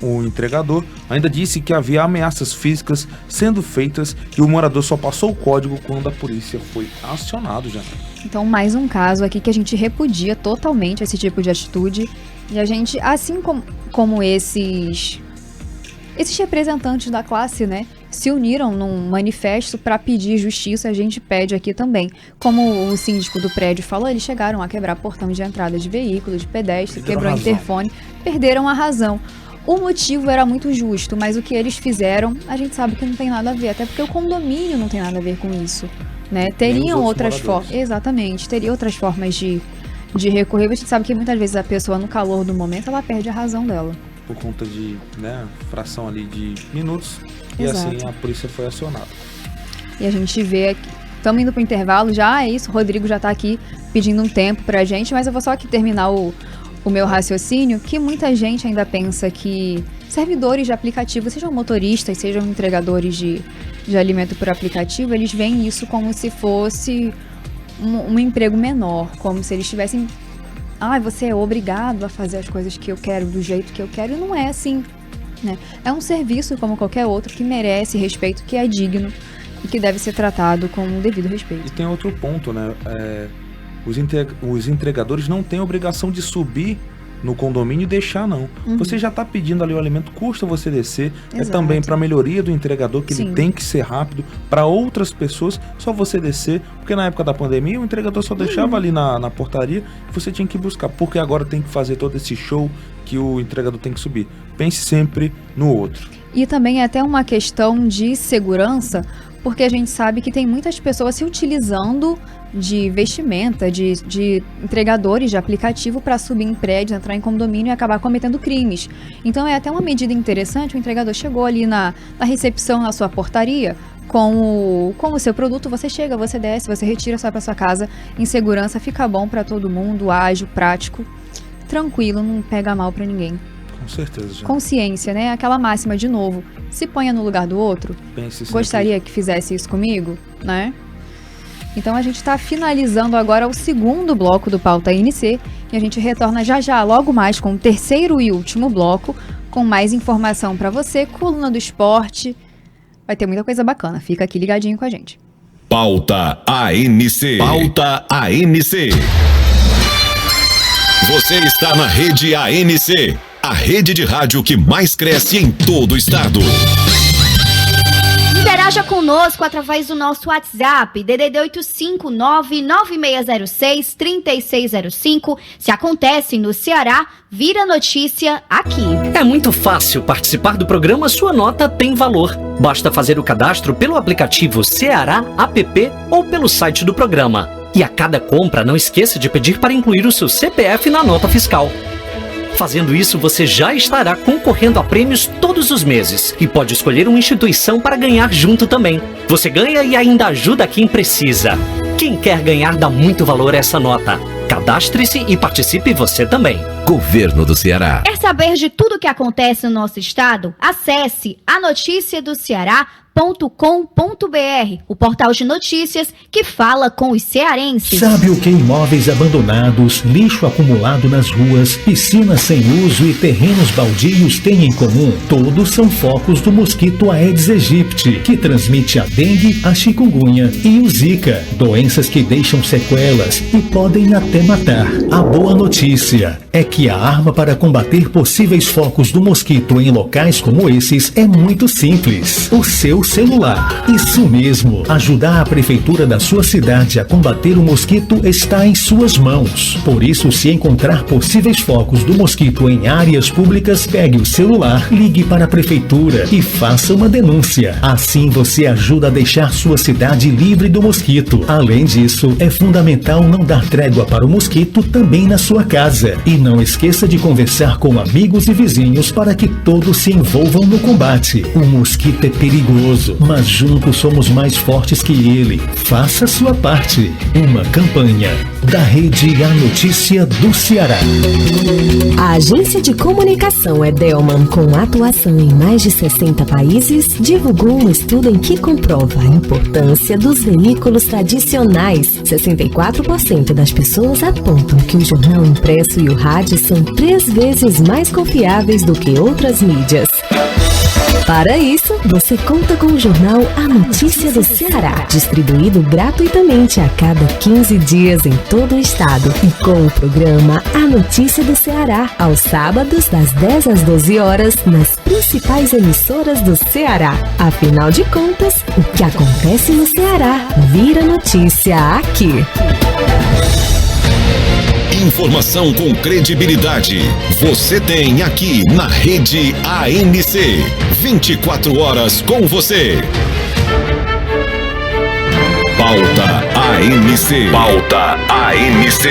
O entregador ainda disse que havia ameaças físicas sendo feitas e o morador só passou o código quando a polícia foi acionado, já. Então, mais um caso aqui que a gente repudia totalmente esse tipo de atitude. E a gente, assim como esses representantes da classe, né, se uniram num manifesto para pedir justiça. A gente pede aqui também. Como o síndico do prédio falou, eles chegaram a quebrar portão de entrada de veículos, de pedestre, quebrou interfone, perderam a razão. O motivo era muito justo, mas o que eles fizeram, a gente sabe que não tem nada a ver, até porque o condomínio não tem nada a ver com isso, né? Teriam outras formas, exatamente, teria outras formas de recorrer. A gente sabe que muitas vezes a pessoa, no calor do momento, ela perde a razão dela. Por conta de, fração ali de minutos, e Exato. assim a polícia foi acionada. E a gente vê aqui, estamos indo pro intervalo já, é isso, o Rodrigo já tá aqui pedindo um tempo pra gente, mas eu vou só aqui terminar o meu raciocínio, que muita gente ainda pensa que servidores de aplicativo, sejam motoristas, sejam entregadores de alimento por aplicativo, eles veem isso como se fosse um emprego menor, como se eles tivessem... você é obrigado a fazer as coisas que eu quero, do jeito que eu quero, e não é assim, né? É um serviço como qualquer outro que merece respeito, que é digno e que deve ser tratado com o devido respeito. E tem outro ponto, né? Os entregadores não têm obrigação de subir no condomínio e deixar, não. Você já está pedindo ali o alimento, custa você descer. Exato. É também para melhoria do entregador, que ele tem que ser rápido. Para outras pessoas, só você descer. Porque na época da pandemia, o entregador só deixava ali na portaria e você tinha que buscar. Porque agora tem que fazer todo esse show que o entregador tem que subir. Pense sempre no outro. E também é até uma questão de segurança, porque a gente sabe que tem muitas pessoas se utilizando de vestimenta, de entregadores de aplicativo para subir em prédios, entrar em condomínio e acabar cometendo crimes. Então é até uma medida interessante, o entregador chegou ali na recepção, na sua portaria, com o seu produto, você chega, você desce, você retira, sai para sua casa em segurança, fica bom para todo mundo, ágil, prático, tranquilo, não pega mal para ninguém. Com certeza, gente. Consciência, né? Aquela máxima de novo, se ponha no lugar do outro. Pense Gostaria que fizesse isso comigo, né? Então a gente está finalizando agora o segundo bloco do Pauta INC e a gente retorna já logo mais com o terceiro e último bloco, com mais informação para você, coluna do esporte. Vai ter muita coisa bacana, fica aqui ligadinho com a gente. Pauta ANC. Pauta ANC. Você está na Rede ANC, a rede de rádio que mais cresce em todo o estado. Interaja conosco através do nosso WhatsApp, DDD 859-9606-3605. Se acontece no Ceará, vira notícia aqui. É muito fácil participar do programa Sua Nota Tem Valor. Basta fazer o cadastro pelo aplicativo Ceará App ou pelo site do programa. E a cada compra, não esqueça de pedir para incluir o seu CPF na nota fiscal. Fazendo isso, você já estará concorrendo a prêmios todos os meses e pode escolher uma instituição para ganhar junto também. Você ganha e ainda ajuda quem precisa. Quem quer ganhar dá muito valor a essa nota. Cadastre-se e participe você também. Governo do Ceará. Quer saber de tudo o que acontece no nosso estado? Acesse anoticiadoceará.com.br, o portal de notícias que fala com os cearenses. Sabe o que imóveis abandonados, lixo acumulado nas ruas, piscinas sem uso e terrenos baldios têm em comum? Todos são focos do mosquito Aedes aegypti, que transmite a dengue, a chikungunya e o zika, doenças que deixam sequelas e podem até matar. A boa notícia é que a arma para combater possíveis focos do mosquito em locais como esses é muito simples: o seu celular. Isso mesmo, ajudar a prefeitura da sua cidade a combater o mosquito está em suas mãos. Por isso, se encontrar possíveis focos do mosquito em áreas públicas, pegue o celular, ligue para a prefeitura e faça uma denúncia. Assim você ajuda a deixar sua cidade livre do mosquito. Além disso, é fundamental não dar trégua para o mosquito também na sua casa. E não esqueça de conversar com amigos e vizinhos para que todos se envolvam no combate. O mosquito é perigoso, mas juntos somos mais fortes que ele. Faça sua parte. Uma campanha da Rede A Notícia do Ceará. A agência de comunicação Edelman, com atuação em mais de 60 países, divulgou um estudo em que comprova a importância dos veículos tradicionais. 64% das pessoas apontam que o jornal impresso e o rádio são 3 vezes mais confiáveis do que outras mídias. Para isso, você conta com o jornal A Notícia do Ceará, distribuído gratuitamente a cada 15 dias em todo o estado. E com o programa A Notícia do Ceará, aos sábados, das 10 às 12 horas, nas principais emissoras do Ceará. Afinal de contas, o que acontece no Ceará vira notícia aqui. Informação com credibilidade. Você tem aqui na Rede ANC. 24 horas com você. Pauta ANC. Pauta ANC.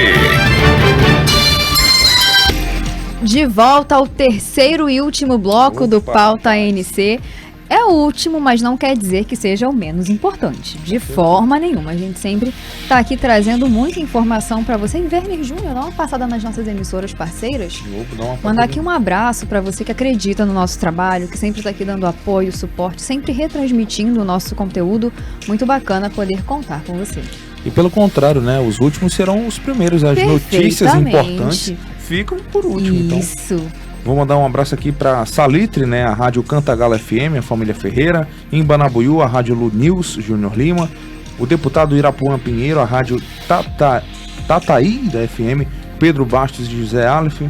De volta ao terceiro e último bloco do Pauta ANC. É o último, mas não quer dizer que seja o menos importante. De forma nenhuma. A gente sempre está aqui trazendo muita informação para você. E Werner Júnior, dá uma passada nas nossas emissoras parceiras. Mandar aqui um abraço para você que acredita no nosso trabalho, que sempre está aqui dando apoio, suporte, sempre retransmitindo o nosso conteúdo. Muito bacana poder contar com você. E pelo contrário, né? Os últimos serão os primeiros. As notícias importantes ficam por último. Isso. Então, vou mandar um abraço aqui para Salitre, né, a Rádio Cantagalo FM, a família Ferreira, em Banabuiú, a Rádio Lu News, Júnior Lima, o deputado Irapuã Pinheiro, a Rádio Tataí da FM, Pedro Bastos de José Aleph,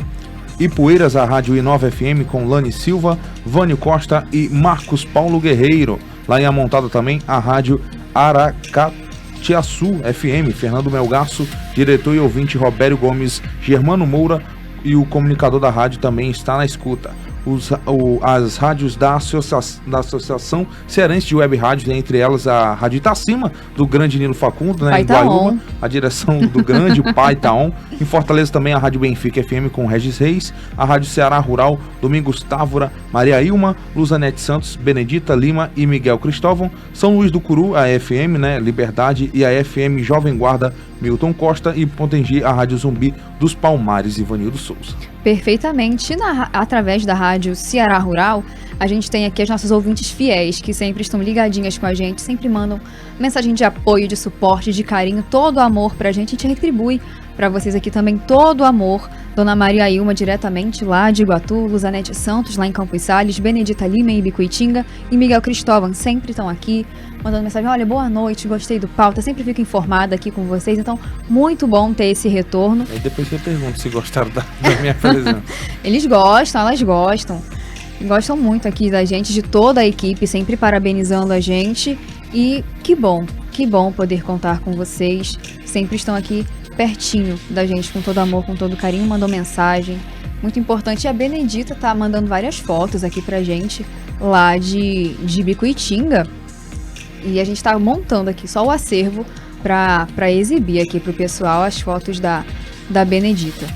Ipueiras, a Rádio I9 FM com Lani Silva, Vânio Costa e Marcos Paulo Guerreiro. Lá em Amontada também a Rádio Aracatiaçu FM, Fernando Melgaço, diretor e ouvinte Robério Gomes, Germano Moura, e o comunicador da rádio também está na escuta. As rádios da Associação Cearense de Web Rádios, entre elas a Rádio Itacima, do grande Nilo Facundo, né, em Guaiúba, a direção do grande Pai Taon. Em Fortaleza também a Rádio Benfica FM com Regis Reis, a Rádio Ceará Rural, Domingos Távora, Maria Ilma, Luzanete Santos, Benedita Lima e Miguel Cristóvão. São Luís do Curu, a FM, né, Liberdade, e a FM Jovem Guarda, Milton Costa, e Potengi, a Rádio Zumbi dos Palmares, Ivanildo Souza. Perfeitamente. Através da Rádio Ceará Rural, a gente tem aqui as nossas ouvintes fiéis, que sempre estão ligadinhas com a gente, sempre mandam mensagem de apoio, de suporte, de carinho, todo o amor pra gente. A gente retribui pra vocês aqui também todo o amor. Dona Maria Ilma, diretamente lá de Iguatu, Luzanete Santos, lá em Campos Sales, Benedita Lima, em Ibicuitinga, e Miguel Cristóvão, sempre estão aqui, mandando mensagem, olha, boa noite, gostei do pauta, sempre fico informada aqui com vocês, então, muito bom ter esse retorno. Aí depois você pergunta se gostaram da minha presença. Eles gostam, elas gostam. Gostam muito aqui da gente, de toda a equipe, sempre parabenizando a gente, e que bom poder contar com vocês, sempre estão aqui pertinho da gente, com todo amor, com todo carinho, mandou mensagem, muito importante. E a Benedita tá mandando várias fotos aqui pra gente, lá de Ibicuitinga, e a gente tá montando aqui só o acervo pra exibir aqui pro pessoal as fotos da Benedita.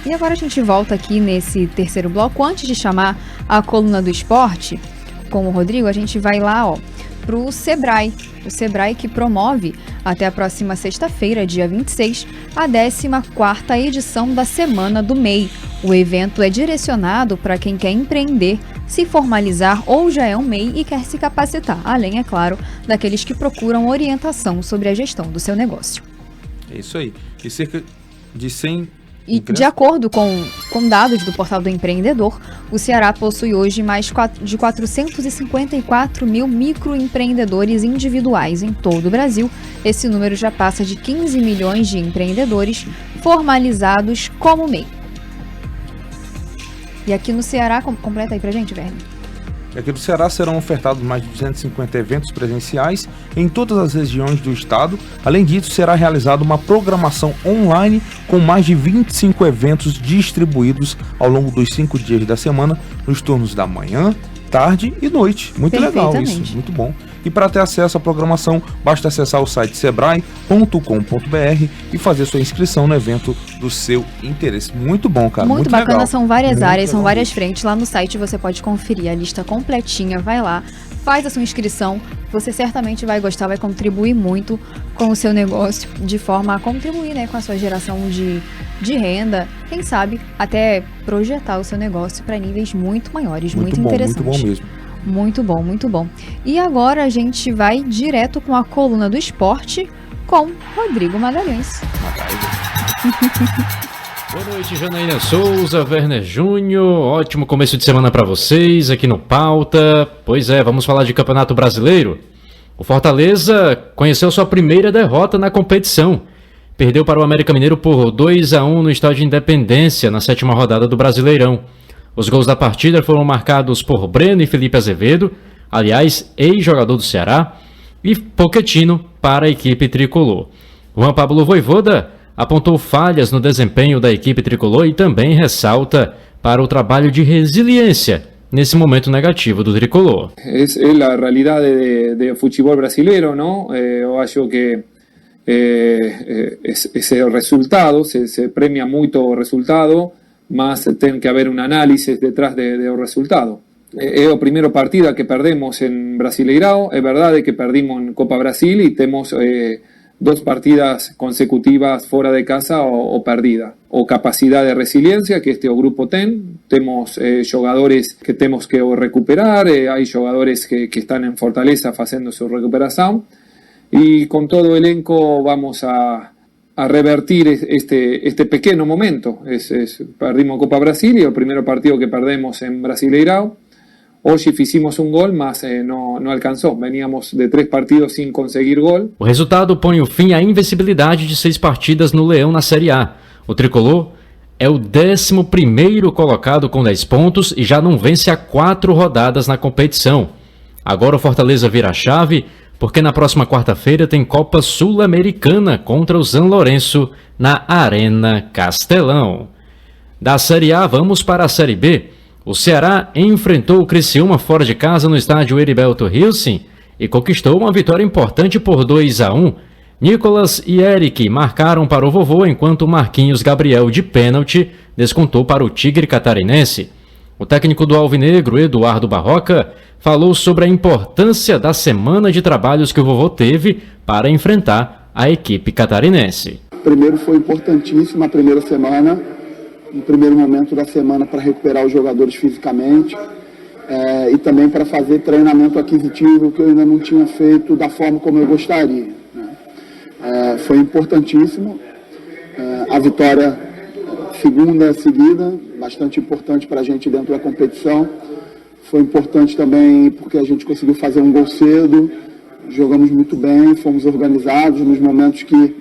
E agora a gente volta aqui nesse terceiro bloco. Antes de chamar a coluna do esporte com o Rodrigo, a gente vai lá, pro Sebrae. O Sebrae que promove até a próxima sexta-feira, dia 26, a 14ª edição da Semana do MEI. O evento é direcionado para quem quer empreender, se formalizar ou já é um MEI e quer se capacitar, além, é claro, daqueles que procuram orientação sobre a gestão do seu negócio. É isso aí. E cerca de 100... E de acordo com dados do Portal do Empreendedor, o Ceará possui hoje mais de 454 mil microempreendedores individuais em todo o Brasil. Esse número já passa de 15 milhões de empreendedores formalizados como MEI. E aqui no Ceará, completa aí pra gente, Werner. Aqui do Ceará serão ofertados mais de 250 eventos presenciais em todas as regiões do estado. Além disso, será realizada uma programação online com mais de 25 eventos distribuídos ao longo dos 5 dias da semana, nos turnos da manhã, tarde e noite. Muito legal isso, muito bom. E para ter acesso à programação, basta acessar o site sebrae.com.br e fazer sua inscrição no evento do seu interesse. Muito bom, cara. Muito bacana, legal. São várias áreas, são várias frentes. Lá no site você pode conferir a lista completinha, vai lá, faz a sua inscrição. Você certamente vai gostar, vai contribuir muito com o seu negócio, de forma a contribuir, né, com a sua geração de renda. Quem sabe até projetar o seu negócio para níveis muito maiores, muito interessante. Muito bom mesmo. Muito bom, muito bom. E agora a gente vai direto com a coluna do esporte com Rodrigo Magalhães. Boa noite, Janaína Souza, Werner Júnior, ótimo começo de semana para vocês aqui no Pauta. Pois é, vamos falar de Campeonato Brasileiro. O Fortaleza conheceu sua primeira derrota na competição. Perdeu para o América Mineiro por 2-1 no Estádio Independência, na 7ª rodada do Brasileirão. Os gols da partida foram marcados por Breno e Felipe Azevedo, aliás, ex-jogador do Ceará, e Pochettino para a equipe tricolor. Juan Pablo Vojvoda apontou falhas no desempenho da equipe tricolor e também ressalta para o trabalho de resiliência nesse momento negativo do tricolor. Es la realidad de fútbol brasileiro, ¿no? Eu acho que esse resultado, se premia muito o resultado, mas tem que haver um análise detrás do resultado. É o primeiro partido que perdemos em Brasileirão, é verdade que perdimos em Copa Brasil e temos 2 partidas consecutivas fora de casa o perdida. O capacidade de resiliência que o grupo tem. Temos jogadores que temos que recuperar, há jogadores que estão em Fortaleza fazendo sua recuperação. E com todo o elenco vamos a revertir este pequeno momento. Perdimos Copa Brasil e o primeiro partido que perdemos em Brasileirão. Hoje fizemos um gol, mas não alcançou. Veníamos de 3 partidos sem conseguir gol. O resultado põe o fim à invencibilidade de 6 partidas no Leão na Série A. O tricolor é o 11º colocado com 10 pontos e já não vence há 4 rodadas na competição. Agora o Fortaleza vira a chave, porque na próxima quarta-feira tem Copa Sul-Americana contra o San Lourenço na Arena Castelão. Da Série A, vamos para a Série B. O Ceará enfrentou o Criciúma fora de casa no estádio Heriberto Hilsen e conquistou uma vitória importante por 2-1. Nicolas e Eric marcaram para o Vovô, enquanto Marquinhos Gabriel, de pênalti, descontou para o Tigre Catarinense. O técnico do Alvinegro, Eduardo Barroca, falou sobre a importância da semana de trabalhos que o Vovô teve para enfrentar a equipe catarinense. Primeiro, foi importantíssima a primeira semana, no primeiro momento da semana, para recuperar os jogadores fisicamente e também para fazer treinamento aquisitivo que eu ainda não tinha feito da forma como eu gostaria, né? Foi importantíssimo. A vitória segunda seguida, bastante importante para a gente dentro da competição. Foi importante também porque a gente conseguiu fazer um gol cedo, jogamos muito bem, fomos organizados nos momentos que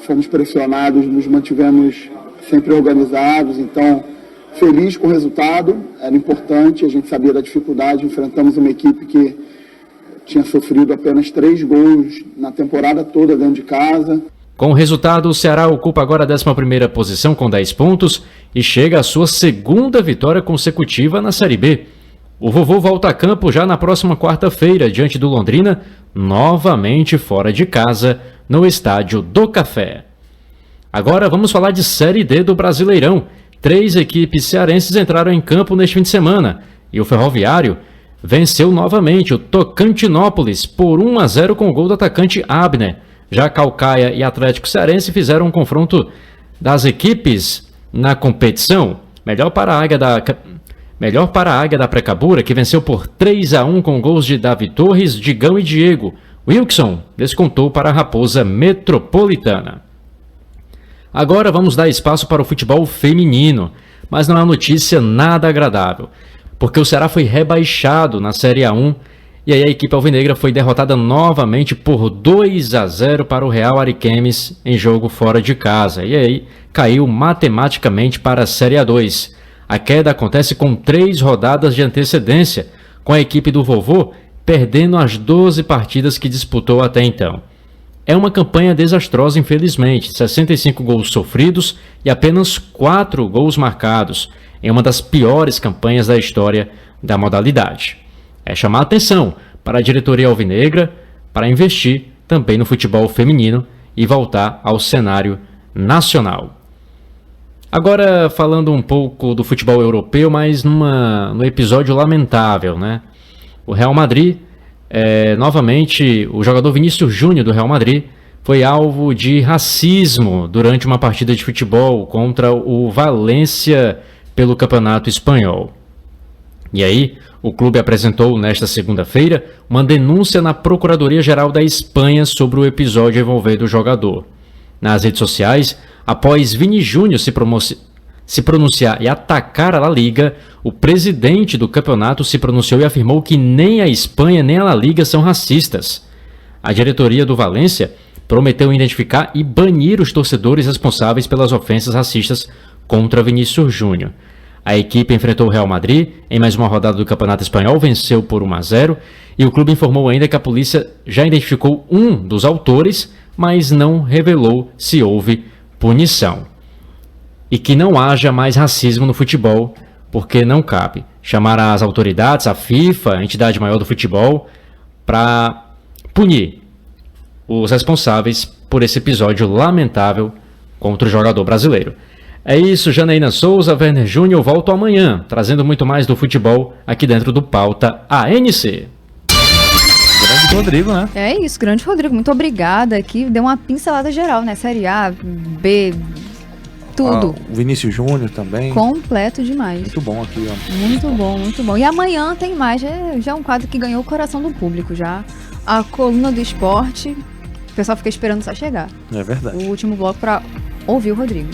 fomos pressionados, nos mantivemos sempre organizados, então feliz com o resultado, era importante, a gente sabia da dificuldade, enfrentamos uma equipe que tinha sofrido apenas 3 gols na temporada toda dentro de casa. Com o resultado, o Ceará ocupa agora a 11ª posição com 10 pontos e chega à sua 2ª vitória consecutiva na Série B. O Vovô volta a campo já na próxima quarta-feira, diante do Londrina, novamente fora de casa, no Estádio do Café. Agora vamos falar de Série D do Brasileirão. 3 equipes cearenses entraram em campo neste fim de semana e o Ferroviário venceu novamente o Tocantinópolis por 1-0 com o gol do atacante Abner. Já Caucaia e Atlético Cearense fizeram um confronto das equipes na competição. Melhor para a Águia da Precabura, que venceu por 3-1 com gols de Davi Torres, Digão e Diego. Wilson descontou para a Raposa Metropolitana. Agora vamos dar espaço para o futebol feminino, mas não é uma notícia nada agradável, porque o Ceará foi rebaixado na Série A1 e aí a equipe alvinegra foi derrotada novamente por 2-0 para o Real Ariquemes em jogo fora de casa, e aí caiu matematicamente para a Série A2. A queda acontece com 3 rodadas de antecedência, com a equipe do Vovô perdendo as 12 partidas que disputou até então. É uma campanha desastrosa, infelizmente, 65 gols sofridos e apenas 4 gols marcados, em uma das piores campanhas da história da modalidade. É chamar a atenção para a diretoria alvinegra para investir também no futebol feminino e voltar ao cenário nacional. Agora falando um pouco do futebol europeu, mas no episódio lamentável, né? O Real Madrid, novamente, o jogador Vinícius Júnior do Real Madrid foi alvo de racismo durante uma partida de futebol contra o Valência pelo Campeonato Espanhol. E aí, o clube apresentou nesta segunda-feira uma denúncia na Procuradoria-Geral da Espanha sobre o episódio envolvendo o jogador. Nas redes sociais, Após Vini Júnior se pronunciar e atacar a La Liga, o presidente do campeonato se pronunciou e afirmou que nem a Espanha nem a La Liga são racistas. A diretoria do Valência prometeu identificar e banir os torcedores responsáveis pelas ofensas racistas contra Vinícius Júnior. A equipe enfrentou o Real Madrid em mais uma rodada do Campeonato Espanhol, venceu por 1-0, e o clube informou ainda que a polícia já identificou um dos autores, mas não revelou se houve punição. E que não haja mais racismo no futebol, porque não cabe. Chamar as autoridades, a FIFA, a entidade maior do futebol, para punir os responsáveis por esse episódio lamentável contra o jogador brasileiro. É isso, Janaína Souza, Werner Júnior, volto amanhã, trazendo muito mais do futebol aqui dentro do Pauta ANC. Grande Rodrigo, né? É isso, grande Rodrigo, muito obrigada aqui, deu uma pincelada geral, né, Série A, B, tudo. O Vinícius Júnior também. Completo demais. Muito bom aqui, ó. Muito bom, muito bom. E amanhã tem mais, já é um quadro que ganhou o coração do público, já. A coluna do esporte, o pessoal fica esperando só chegar. É verdade. O último bloco para ouvir o Rodrigo.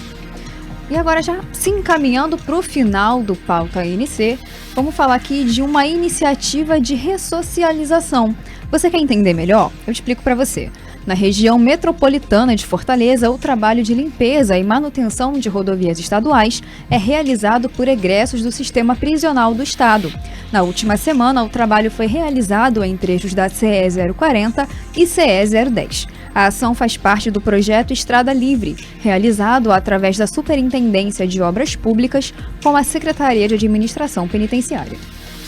E agora, já se encaminhando para o final do Pauta ANC, vamos falar aqui de uma iniciativa de ressocialização. Você quer entender melhor? Eu explico para você. Na região metropolitana de Fortaleza, o trabalho de limpeza e manutenção de rodovias estaduais é realizado por egressos do sistema prisional do Estado. Na última semana, o trabalho foi realizado em trechos da CE 040 e CE 010. A ação faz parte do projeto Estrada Livre, realizado através da Superintendência de Obras Públicas com a Secretaria de Administração Penitenciária.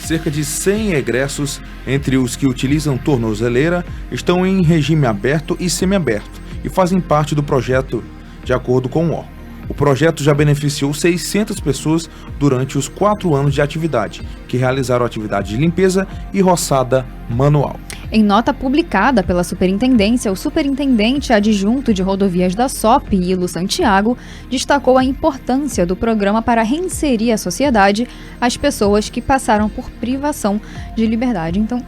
Cerca de 100 egressos, entre os que utilizam tornozeleira, estão em regime aberto e semiaberto e fazem parte do projeto, de acordo com o órgão. O projeto já beneficiou 600 pessoas durante os 4 anos de atividade, que realizaram atividade de limpeza e roçada manual. Em nota publicada pela Superintendência, o superintendente adjunto de rodovias da SOP, Ilo Santiago, destacou a importância do programa para reinserir à sociedade as pessoas que passaram por privação de liberdade. Então,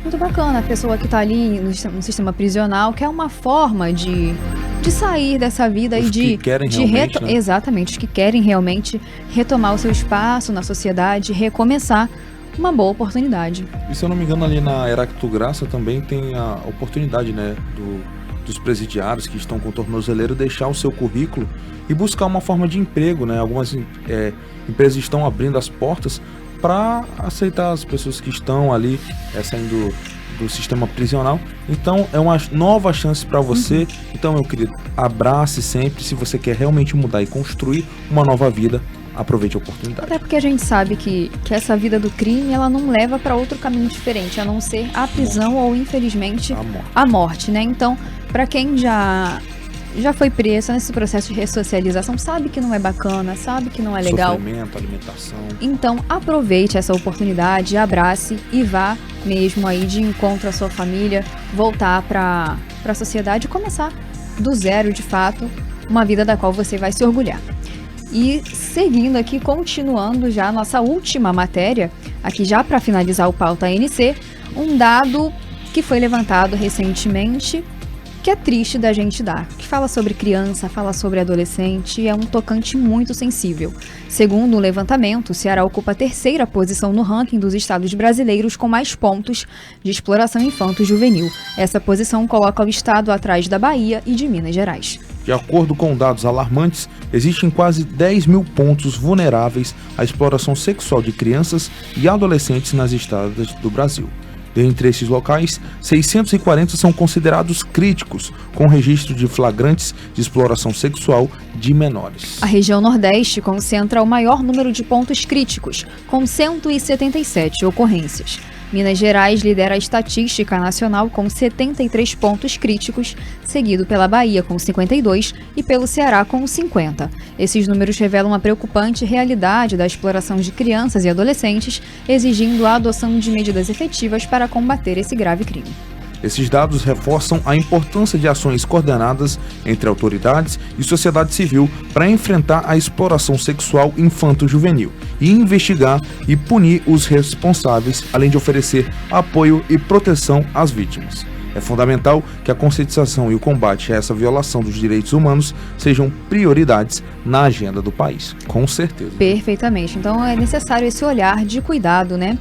muito bacana a pessoa que está ali no sistema prisional, que é uma forma de sair dessa vida os e de querem realmente, né? Exatamente, os que querem realmente retomar o seu espaço na sociedade, recomeçar. Uma boa oportunidade. E se eu não me engano, ali na Heracto Graça também tem a oportunidade, né, dos presidiários que estão com tornozeleiro deixar o seu currículo e buscar uma forma de emprego, né? Algumas empresas estão abrindo as portas para aceitar as pessoas que estão ali saindo do sistema prisional. Então é uma nova chance para você. Então, meu querido, abrace sempre. Se você quer realmente mudar e construir uma nova vida, aproveite a oportunidade. Até porque a gente sabe que essa vida do crime, ela não leva para outro caminho diferente, a não ser a prisão ou, infelizmente, a morte, né? Então, para quem já foi preso nesse processo de ressocialização, sabe que não é bacana, sabe que não é legal. Sofrimento, alimentação. Então, aproveite essa oportunidade, abrace e vá mesmo aí de encontro à sua família, voltar para a sociedade e começar do zero, de fato, uma vida da qual você vai se orgulhar. E seguindo aqui, continuando já a nossa última matéria, aqui já para finalizar o Pauta ANC, um dado que foi levantado recentemente, que é triste da gente dar, que fala sobre criança, fala sobre adolescente, é um tocante muito sensível. Segundo o levantamento, o Ceará ocupa a 3ª posição no ranking dos estados brasileiros com mais pontos de exploração infanto-juvenil. Essa posição coloca o estado atrás da Bahia e de Minas Gerais. De acordo com dados alarmantes, existem quase 10 mil pontos vulneráveis à exploração sexual de crianças e adolescentes nas estradas do Brasil. Dentre esses locais, 640 são considerados críticos, com registro de flagrantes de exploração sexual de menores. A região Nordeste concentra o maior número de pontos críticos, com 177 ocorrências. Minas Gerais lidera a estatística nacional com 73 pontos críticos, seguido pela Bahia com 52 e pelo Ceará com 50. Esses números revelam a preocupante realidade da exploração de crianças e adolescentes, exigindo a adoção de medidas efetivas para combater esse grave crime. Esses dados reforçam a importância de ações coordenadas entre autoridades e sociedade civil para enfrentar a exploração sexual infanto-juvenil e investigar e punir os responsáveis, além de oferecer apoio e proteção às vítimas. É fundamental que a conscientização e o combate a essa violação dos direitos humanos sejam prioridades na agenda do país, com certeza. Perfeitamente. Então é necessário esse olhar de cuidado, né?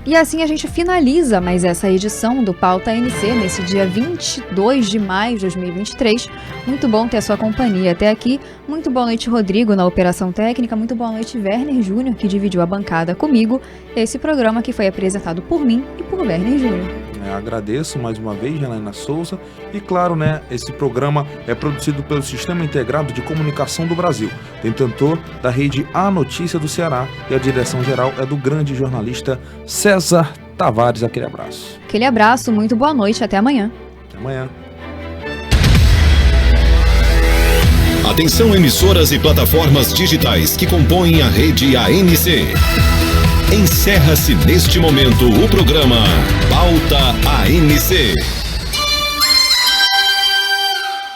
E assim a gente finaliza mais essa edição do Pauta NC nesse dia 22 de maio de 2023. Muito bom ter a sua companhia até aqui. Muito boa noite, Rodrigo, na Operação Técnica. Muito boa noite, Werner Júnior, que dividiu a bancada comigo. Esse programa que foi apresentado por mim e por Werner Júnior. Agradeço mais uma vez, Janaína Souza. E claro, né, esse programa é produzido pelo Sistema Integrado de Comunicação do Brasil, detentor da rede A Notícia do Ceará, e a direção geral é do grande jornalista César Tavares. Aquele abraço. Aquele abraço, muito boa noite, até amanhã. Até amanhã. Atenção, emissoras e plataformas digitais que compõem a rede ANC. Encerra-se neste momento o programa Pauta ANC.